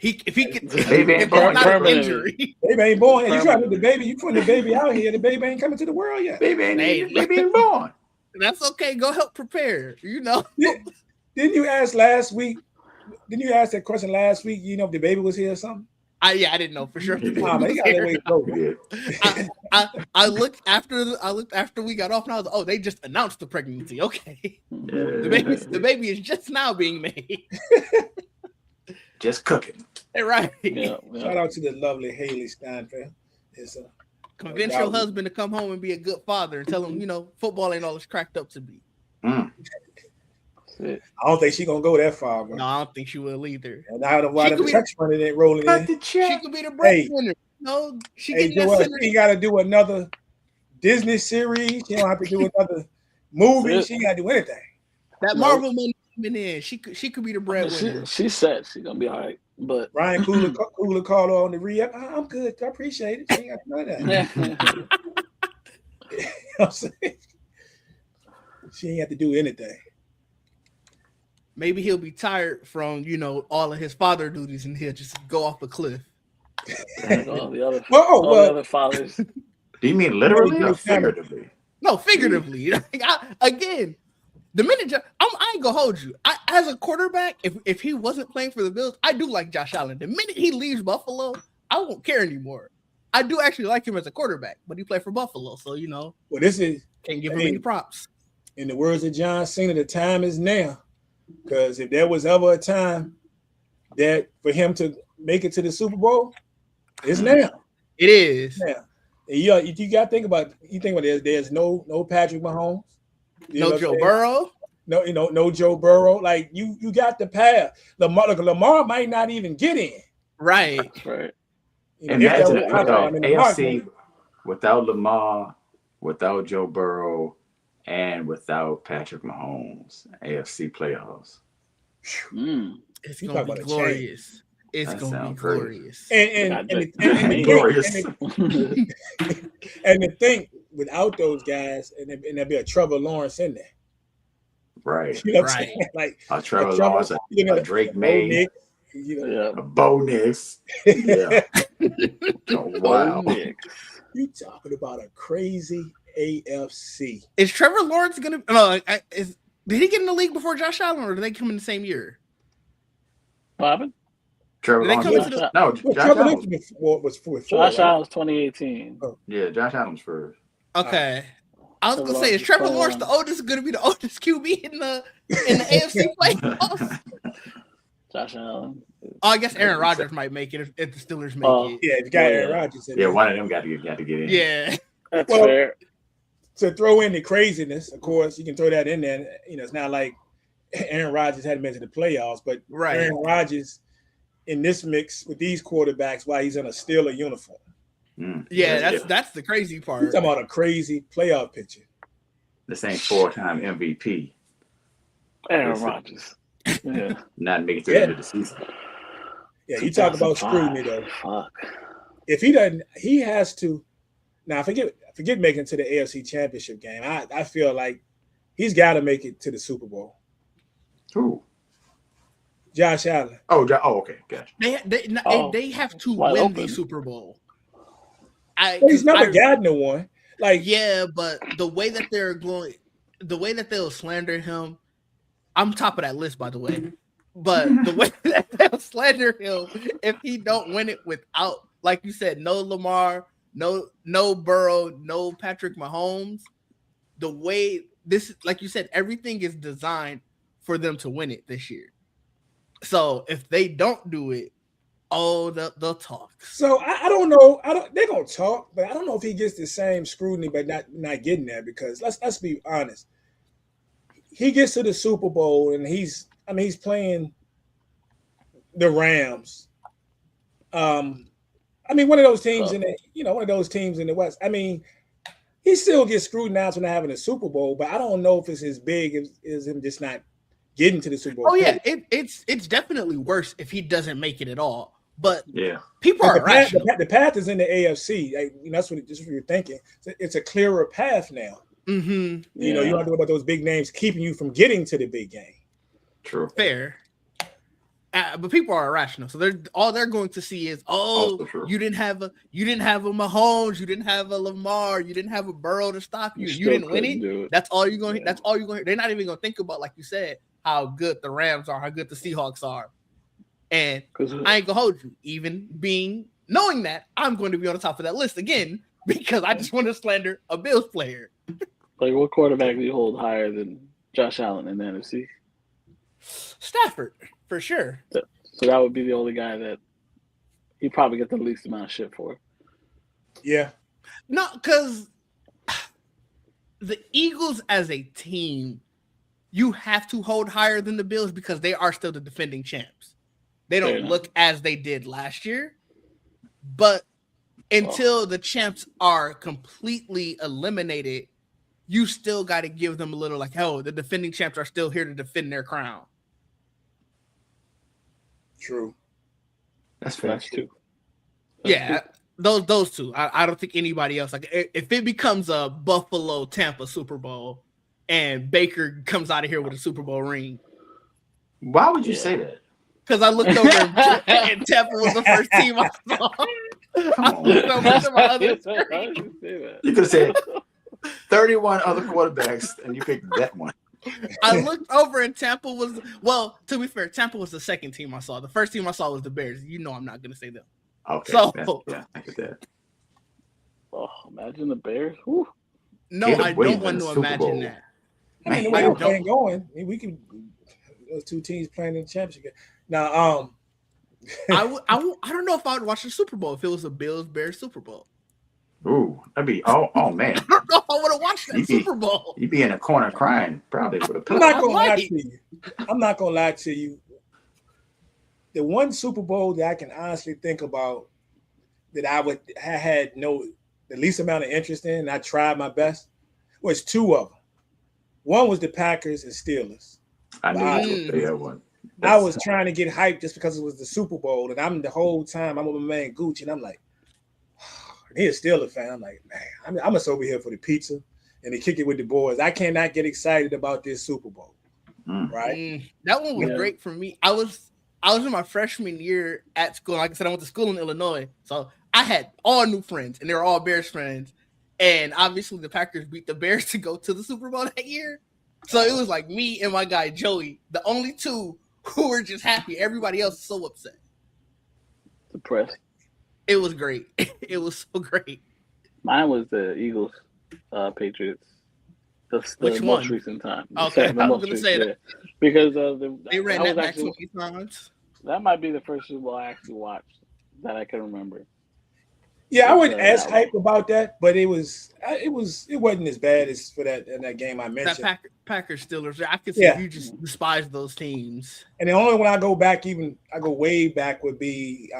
If he can, if
born
not an
permanently.
injury.
Baby ain't born. You trying to put the baby? You putting the baby out here? The baby ain't coming to the world yet.
Baby ain't born.
That's okay. Go help prepare. You know.
Didn't you ask last week? Didn't you ask that question last week? You know if the baby was here or something?
I didn't know for sure. I looked after we got off, and I was like, oh, they just announced the pregnancy. Okay, the baby is just now being made.
Just cooking.
Right.
Yeah. Shout out to the lovely Haley Steinfeld.
Convince your husband to come home and be a good father and tell him, football ain't all it's cracked up to be.
I don't think she's gonna go that far, bro.
No, I don't think she will either.
And I don't know why the text money ain't rolling in.
She could be the breadwinner. She
ain't got to do another Disney series. She don't have to do another movie. She got to do anything.
That Marvel money coming in. She could be the breadwinner.
She said she's gonna be all right. But
Ryan Coogler called her on the re-up. I'm good. I appreciate it. She ain't got to know that. You know what I'm saying? She ain't have to do anything.
Maybe he'll be tired from, all of his father duties and he'll just go off a cliff.
All the other fathers.
Do you mean literally or figuratively?
No, figuratively. Again, the minute I ain't gonna hold you. As a quarterback, if he wasn't playing for the Bills, I do like Josh Allen. The minute he leaves Buffalo, I won't care anymore. I do actually like him as a quarterback, but he played for Buffalo, so
Well, this is
can't give him any props.
In the words of John Cena, the time is now. Because if there was ever a time that for him to make it to the Super Bowl, it's now.
It is.
Now. You got to think about there's no Patrick Mahomes.
No Joe Burrow.
No Joe Burrow. Like you got the path. Lamar might not even get in.
Right.
Imagine AFC without Lamar, without Joe Burrow, and without Patrick Mahomes, AFC playoffs.
It's going to be glorious. It's going to be glorious.
And the thing, without those guys, and there'll be a Trevor Lawrence in there.
Right.
You know what I'm saying? Like
a Trevor Lawrence, a Drake May, a Bo Nix. Yeah. Wow.
You talking about a crazy AFC.
Is Trevor Lawrence gonna? No, did he get in the league before Josh Allen, or did they come in the same year?
Bobbin?
Trevor Lawrence.
Josh Allen was 2018.
Oh.
Yeah, Josh Allen was first.
Okay, I was gonna say, is Trevor Lawrence gonna be the oldest QB in the AFC playoffs?
Josh Allen.
Oh, I guess Aaron Rodgers might make it if the Steelers make it.
Yeah, if you got Aaron Rodgers in there.
Yeah, one of them got to get in.
Yeah,
that's fair.
To throw in the craziness, of course, you can throw that in there. It's not like Aaron Rodgers hadn't been to the playoffs, but Aaron Rodgers in this mix with these quarterbacks while he's in a Steeler uniform.
Yeah, that's the crazy part.
You're talking about a crazy playoff picture.
This ain't 4-time MVP.
Aaron Rodgers. Yeah.
Not making it to the end of the season.
Yeah, you talk about scrutiny though.
Fuck.
If he doesn't, he has to. Now forget making it to the AFC Championship game. I feel like he's got to make it to the Super Bowl.
Who?
Josh Allen.
Oh, okay, gotcha.
They have to win the Super Bowl.
He's never gotten one. Like,
yeah, but the way that they'll slander him. I'm top of that list, by the way. But the way that they'll slander him if he don't win it without, like you said, no Lamar, no Burrow, no Patrick Mahomes. The way this, like you said, everything is designed for them to win it this year. So if they don't do it, they'll talk.
So I don't know. They're gonna talk, but I don't know if he gets the same scrutiny, but not getting there because let's be honest. he gets to the Super Bowl and he's playing the Rams. One of those teams one of those teams in the West. He still gets scrutinized when they're having a Super Bowl, but I don't know if it's as big as him just not getting to the Super Bowl.
Oh yeah, it's definitely worse if he doesn't make it at all. But
yeah,
people are irrational.
The path is in the AFC. That's what you're thinking. It's a clearer path now.
Mm-hmm.
You don't have to worry about those big names keeping you from getting to the big game.
True.
Fair. But people are irrational, so all they're going to see is, you didn't have a Mahomes, you didn't have a Lamar, you didn't have a Burrow to stop you. You didn't win it. That's all you're going. That's all you're going. They're not even going to think about, like you said, how good the Rams are, how good the Seahawks are. And I ain't gonna hold you. Even knowing that, I'm going to be on the top of that list again because I just want to slander a Bills player.
Like, what quarterback do you hold higher than Josh Allen in the NFC?
Stafford, for sure.
So that would be the only guy that he probably get the least amount of shit for.
Yeah.
No, because the Eagles as a team, you have to hold higher than the Bills because they are still the defending champs. They don't look as they did last year. But until the champs are completely eliminated, you still got to give them a little like, the defending champs are still here to defend their crown.
True.
That's fair.
That's two.
Those two. I don't think anybody else. Like, if it becomes a Buffalo Tampa Super Bowl and Baker comes out of here with a Super Bowl ring.
Why would you say that?
Because I looked over and Tampa was the first team I saw.
You could have said 31 other quarterbacks and you picked that one.
I looked over and Tampa was, to be fair, Tampa was the second team I saw. The first team I saw was the Bears. You know I'm not going to say them.
Okay.
So,
I get that.
Oh, imagine the Bears. Whew.
No, I don't want to imagine that.
The way we're playing going, we can those two teams playing in the championship. Now,
I don't know if I would watch the Super Bowl if it was a Bills-Bears Super Bowl.
Ooh, that'd be man.
I don't know if I would have watched that Super Bowl.
You'd be in a corner crying, probably with a
pillow. I'm not gonna lie to you. The one Super Bowl that I can honestly think about that I had the least amount of interest in, and I tried my best, was two of them. One was the Packers and Steelers.
I knew you would say that one.
I was trying to get hyped just because it was the Super Bowl, and the whole time I'm with my man Gucci, and I'm like, he's still a fan. I'm like, man, I'm just over here for the pizza and to kick it with the boys. I cannot get excited about this Super Bowl, right?
That one was great for me. I was in my freshman year at school. Like I said, I went to school in Illinois, so I had all new friends, and they were all Bears friends. And obviously, the Packers beat the Bears to go to the Super Bowl that year. So it was like me and my guy Joey, the only two who were just happy. Everybody else is so upset.
Depressed.
It was great. It was so great.
Mine was the Eagles, Patriots.
Which
most
one?
recent time.
Okay, I was going to say that.
Because
they ran that back 20 times.
That might be the first Super Bowl I actually watched that I can remember.
Yeah, I wasn't as hyped about that, but it wasn't as bad as for that in that game I mentioned.
That Packers Steelers. I could see you just despise those teams.
And the only one I go way back would be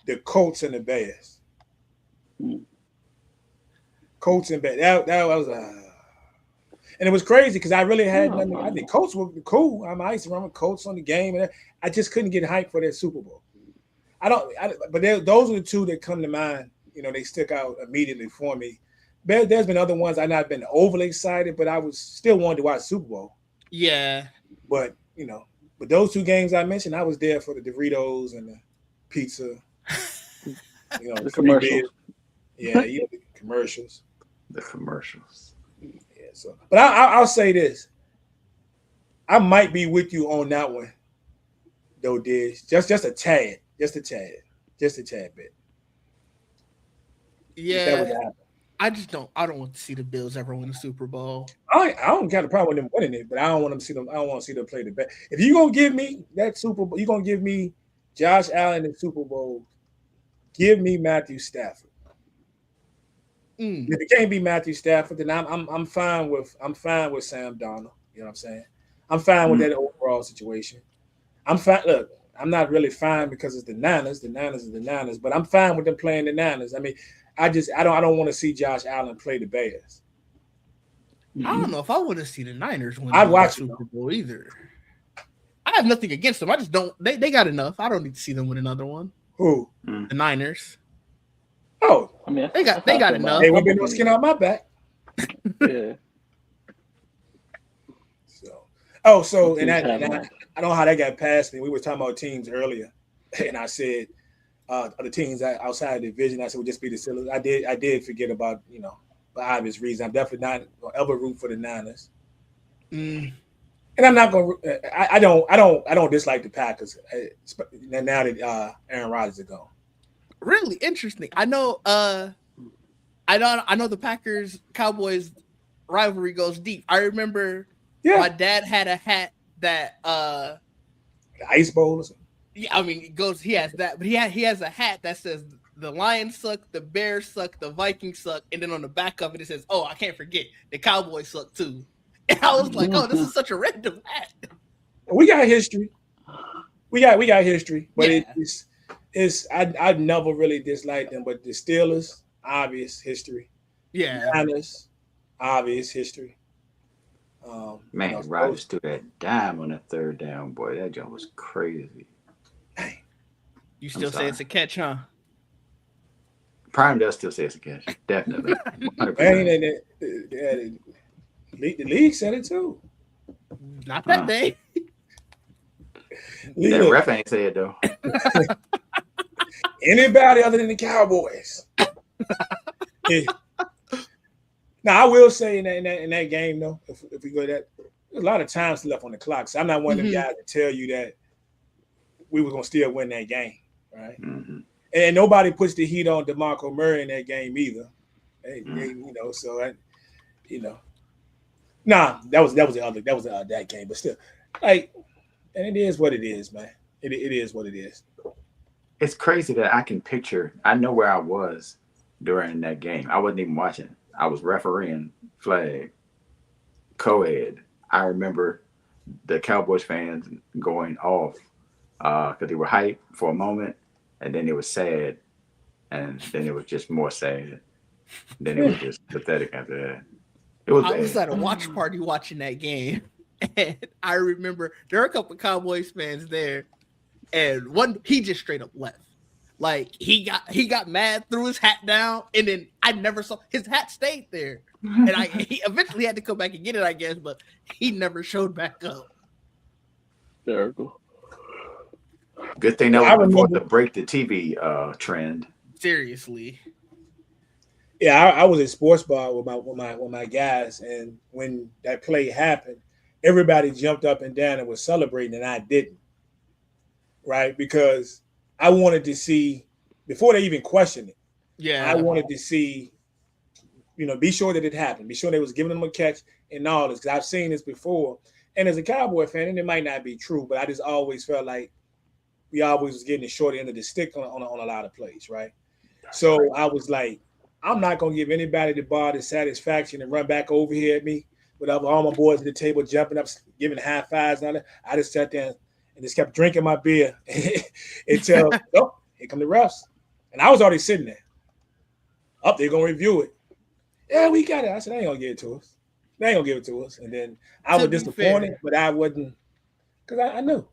the Colts and the Bears. Colts and Bears. That was and it was crazy because I really had nothing. I think Colts were cool. I used to run with Colts on the game, and I just couldn't get hyped for that Super Bowl. But those are the two that come to mind. They stick out immediately for me. There's been other ones I've not been overly excited, but I was still wanted to watch Super Bowl.
Yeah.
But but those two games I mentioned, I was there for the Doritos and the pizza.
The commercials.
The commercials.
The commercials.
Yeah. So, but I'll say this: I might be with you on that one, though. Diz, just a tad bit.
Yeah. I don't want to see the Bills ever win a Super Bowl.
I don't got a problem with them winning it, but I don't want to see them play the best. If you're gonna give me that Super Bowl, you're gonna give me Josh Allen in Super Bowl. Give me Matthew Stafford. If it can't be Matthew Stafford, then I'm fine with Sam Darnold. You know what I'm saying? I'm fine with that overall situation. I'm fine. Look, I'm not really fine because it's the Niners. The Niners are the Niners, but I'm fine with them playing the Niners. I mean, I don't want to see Josh Allen play the Bears.
I don't know if I want to see the Niners win
I'd
the
watch
Super Bowl either. I have nothing against them. I just don't. They got enough. I don't need to see them win another one.
Who?
The Niners.
Oh,
I mean,
they got enough.
They won't be no skin on my back.
Yeah.
So and I don't know how that got past me. We were talking about teams earlier, and I said the teams outside the division. I said would just be the Steelers. I did forget about for obvious reasons. I'm definitely not gonna ever root for the Niners. And I'm not gonna. I don't dislike the Packers now that Aaron Rodgers is gone.
Really interesting. I know the Packers Cowboys rivalry goes deep. I remember my dad had a hat that
the Ice Bowl or something.
Yeah, I mean he has that, but he has a hat that says the Lions suck, the Bears suck, the Vikings suck, and then on the back of it it says, "Oh, I can't forget, the Cowboys suck too." And I was like, "Oh, this is such a random hat."
We got history. We got history, but it's I've never really disliked them. But the Steelers, obvious history.
Yeah,
Niners, obvious history.
Man, Rodgers threw that dime on that third down, boy. That jump was crazy.
You still say it's a catch, huh?
Prime does still say it's a catch. Definitely.
100%. The league said it too.
Not that day.
That
ref ain't say it though.
Anybody other than the Cowboys. Now I will say in that game though, if we go to that, there's a lot of time left on the clock. So I'm not one of them guys to tell you that we were gonna still win that game, right? Mm-hmm. And nobody puts the heat on DeMarco Murray in that game either. Nah, that was that game, but still, like, and it is what it is, man. It is what it is.
It's crazy that I can picture. I know where I was during that game. I wasn't even watching. I was refereeing, flag, co-ed. I remember the Cowboys fans going off because they were hyped for a moment, and then it was sad, and then it was just more sad. Then it was just pathetic after that. I
was at a watch party watching that game, and I remember there were a couple of Cowboys fans there, and one he just straight up left. Like he got mad, threw his hat down, and then I never saw his hat stayed there, and he eventually had to come back and get it, I guess, but he never showed back up.
Hysterical.
Good thing that was before the break the TV trend.
Seriously.
Yeah, I was at sports bar with my guys, and when that play happened, everybody jumped up and down and was celebrating, and I didn't. Right? Because I wanted to see before they even questioned it.
Yeah,
I wanted to see, be sure that it happened. Be sure they was giving them a catch and all this. Because I've seen this before, and as a Cowboy fan, and it might not be true, but I just always felt like we always was getting the short end of the stick on a lot of plays, right? So I was like, I'm not gonna give anybody the bar the satisfaction and run back over here at me with all my boys at the table jumping up, giving high fives and all that. I just sat there and just kept drinking my beer until here come the refs. And I was already sitting there. Up, they're gonna review it. Yeah, we got it. I said, they ain't gonna give it to us. They ain't gonna give it to us. And then I was disappointed, but I wasn't, because I knew.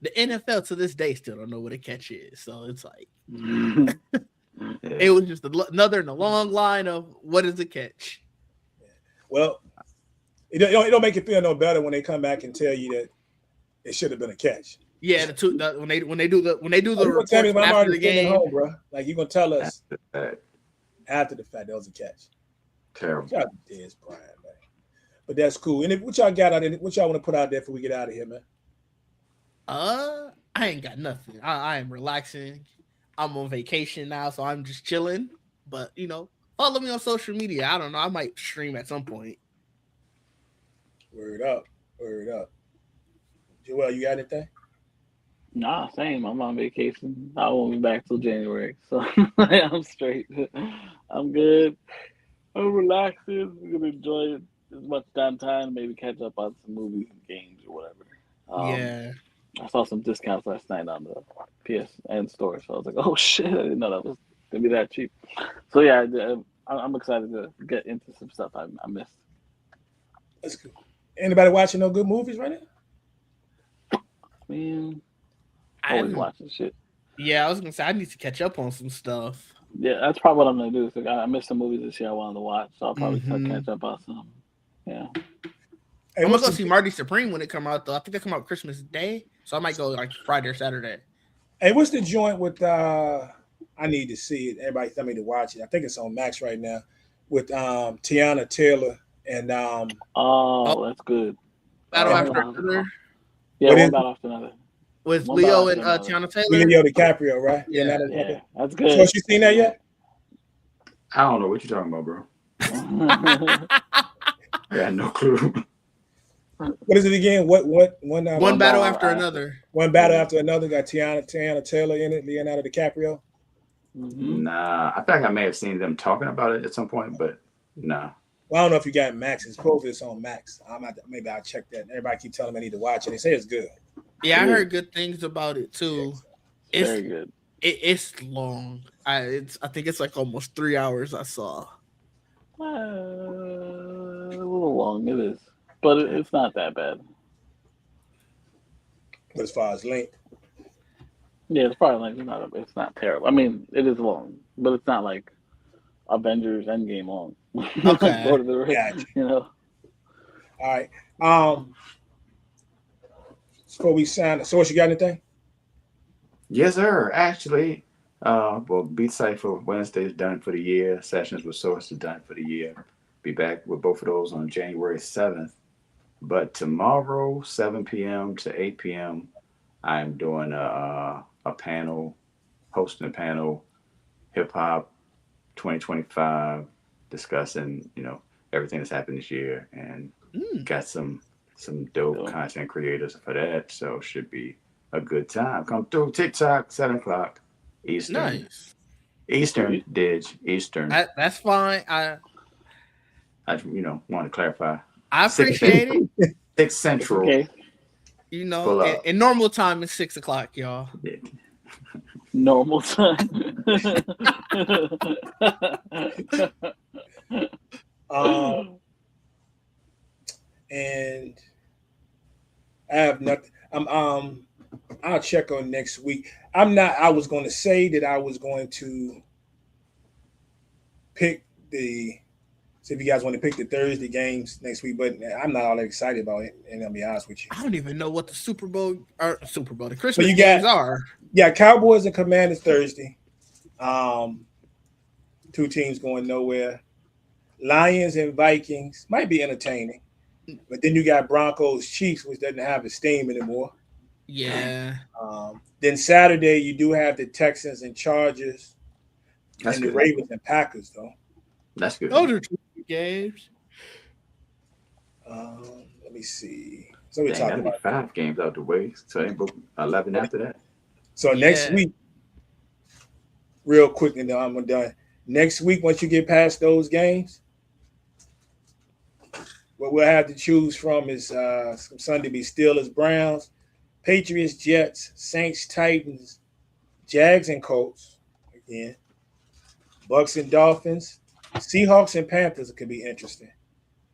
The NFL to this day still don't know what a catch is. So it's like it was just another in a long line of what is a catch.
Well, it don't make you feel no better when they come back and tell you that it should have been a catch.
Yeah, when they do the report
tell me when I'm
after
already
the game,
home, bro. Like you gonna tell us after the fact that was a catch.
Terrible.
Shout out to Dez Bryant, man. But that's cool. And what y'all got out there? What y'all want to put out there before we get out of here, man?
I ain't got nothing. I am relaxing. I'm on vacation now, so I'm just chilling. But follow me on social media. I don't know. I might stream at some point.
Word up. Joel, you got anything?
Nah, same. I'm on vacation. I won't be back till January, so I'm straight. I'm good. I'm relaxing. I'm gonna enjoy it as much downtime. Maybe catch up on some movies and games or whatever. Um,
Yeah.
I saw some discounts last night on the PSN store, so I was like, "Oh shit! I didn't know that was gonna be that cheap." So yeah, I'm excited to get into some stuff I missed.
That's good. Anybody watching no good movies right now?
Man,
I
always
haven't.
watching shit.
Yeah, I was gonna say I need to catch up on some stuff.
Yeah, that's probably what I'm gonna do. So I missed some movies this year I wanted to watch, so I'll probably
Hmm.
catch up on some. Yeah.
Hey,
I'm gonna
what's
go
the
see Marty Supreme when it come out though. I think they come out Christmas Day, so I might go like Friday or Saturday.
what's the joint with I need to see it. Everybody tell me to watch it. I think it's on Max right now with Tiana Taylor and
Oh,
Oh, that's good.
Battle
and
After
Uh,
Another
yeah,
what is
one
it?
battle after another.
with
One battle
Leo
after
and
another.
Tiana Taylor.
Leo DiCaprio, right?
Yeah.
Leonardo
Yeah,
DiCaprio.
that's
So
good.
you seen that yet?
I don't know what you're talking about, bro. I got no clue.
What is it again? What one
One
One
battle
battle
after
after.
another.
one battle after another got Tiana Taylor in it, Leonardo DiCaprio.
Hmm.
Nah, I feel like I may have seen them talking about it at some point, but nah.
Well, I don't know if you got Max. It's probably it's on Max. Maybe I'll check that. Everybody keep telling me I need to watch it. They say it's good.
Yeah, I
It is
heard good things about it too. It's
very good.
it's long. I think it's like almost 3 hours. I saw.
A little long, it is, but it's not that bad.
But as far as length,
Yeah, it's probably like it's not terrible. I mean, it is long, but it's not like Avengers Endgame long, like
Okay.
Lord of the Rings.
gotcha.
You know,
All right. Before we sign, so what you got anything?
Yes, sir. Actually, well, Beat Cypher Wednesday is done for the year. Sessions with Source is done for the year. Be back with both of those on January 7th. But tomorrow, 7 p.m. to 8 p.m., I'm doing a panel, hosting a panel, hip hop 2025, discussing everything that's happened this year, and
Mm,
got some dope
so
content creators for that. So should be a good time. Come through TikTok 7 o'clock Eastern.
nice.
Eastern,
sweet.
Didge, Eastern.
That's fine.
I want to clarify.
I
Six
appreciate it.
Central.
Okay,
You know,
Pull up.
in normal time it's 6 o'clock, y'all.
Yeah.
normal time.
Um, and I have nothing. I'll check on next week. I'm not. I was going to say that I was going to pick the. See if you guys want to pick the Thursday games next week, but I'm not all that excited about it. And I'll be honest with you.
I don't even know what the the
So
Christmas
you got
games are.
Cowboys and Commanders Thursday. Um, two teams going nowhere. Lions and Vikings might be entertaining, but then you got Broncos Chiefs, which doesn't have the steam anymore.
Yeah.
Then Saturday you do have the Texans and Chargers,
That's
and the
good.
Ravens and Packers though.
That's good.
Those are two games.
Let me see. So we
Dang,
talked
that'll be
about
5 games out the way. So ain't both 11 after that.
so next
Yeah.
week, real quick, and then I'm done. Next week, once you get past those games, what we'll have to choose from is Sunday be Steelers, Browns, Patriots, Jets, Saints, Titans, Jags and Colts again, Bucs and Dolphins, Seahawks and Panthers could be interesting.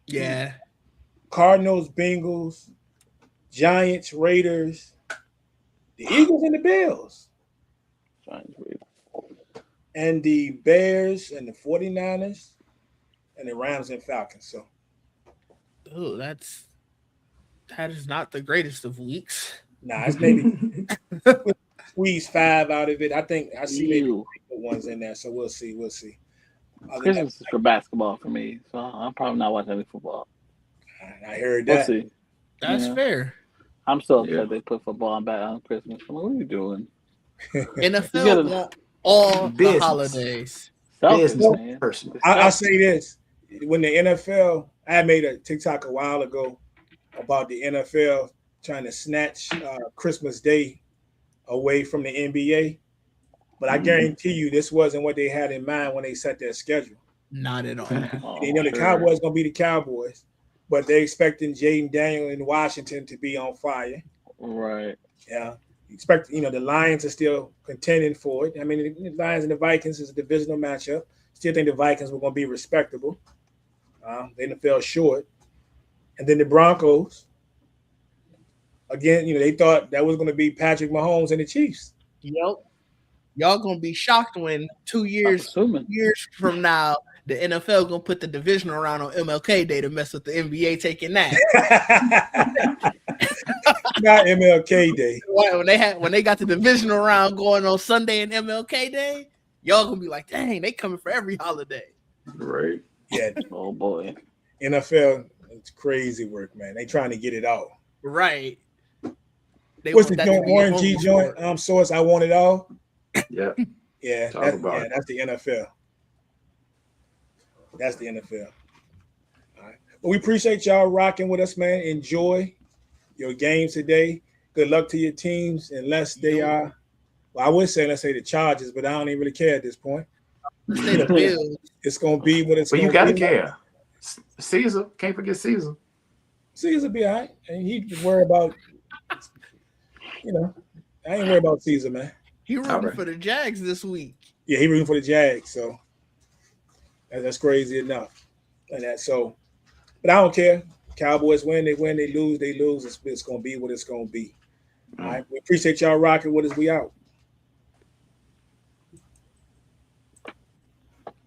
Yeah.
Cardinals, Bengals, Giants, Raiders, the Eagles and the Bills, and the Bears and the 49ers, and the Rams and Falcons. So
Oh, that is not the greatest of weeks.
it's maybe squeeze 5 out of it. I think I see maybe
Ew.
good ones in there. So we'll see. We'll see. Other than that,
Christmas is for basketball for me, so I'm probably not watching any football.
I heard
We'll
that.
see. You
That's
know,
fair.
I'm so
Yeah.
upset they put football on back on Christmas. I'm like, what are you doing? You
NFL
gotta
want all the
Business.
holidays.
selfish,
Business
man.
person.
It's
I
selfish.
say this: when the NFL, I made a TikTok a while ago about the NFL trying to snatch Christmas Day away from the NBA, but I
Mhm.
guarantee you this wasn't what they had in mind when they set their schedule.
Not at all.
Oh,
You know, the
sure.
Cowboys going to be the Cowboys, but they're expecting Jaden Daniel in Washington to be on fire.
Right.
Yeah. Expect, the Lions are still contending for it. I mean, the Lions and the Vikings is a divisional matchup. Still think the Vikings were going to be respectable. They fell short. And then the Broncos, again, they thought that was going to be Patrick Mahomes and the Chiefs.
Yep. Y'all gonna be shocked when 2
I'm
years
assuming.
from now the NFL gonna put the divisional round on MLK Day to mess with the NBA taking that.
Not MLK Day.
When they got the divisional round going on Sunday and MLK Day, y'all gonna be like, dang, they coming for every holiday.
Right.
Yeah.
Oh boy.
NFL, it's crazy work, man. They trying to get it out.
Right.
What's the joint? Warren G joint? Source, I want it all.
Yeah.
Yeah, that's the NFL. That's the NFL. All right. Well, we appreciate y'all rocking with us, man. Enjoy your games today. Good luck to your teams, unless they are. Well, I would say let's say the Chargers, but I don't even really care at this point.
Say the Bills.
It's gonna be what it's.
But
gonna
you gotta
be.
care. Caesar, can't forget Caesar.
Caesar be all right, and he can worry about. I ain't worried about Caesar, man.
He rooting for the Jags this week.
Yeah, he rooting for the Jags, so that's crazy enough. And but I don't care. Cowboys win, they win, they lose, they lose. It's gonna be what it's gonna be. All right. We appreciate y'all rocking with us. We out.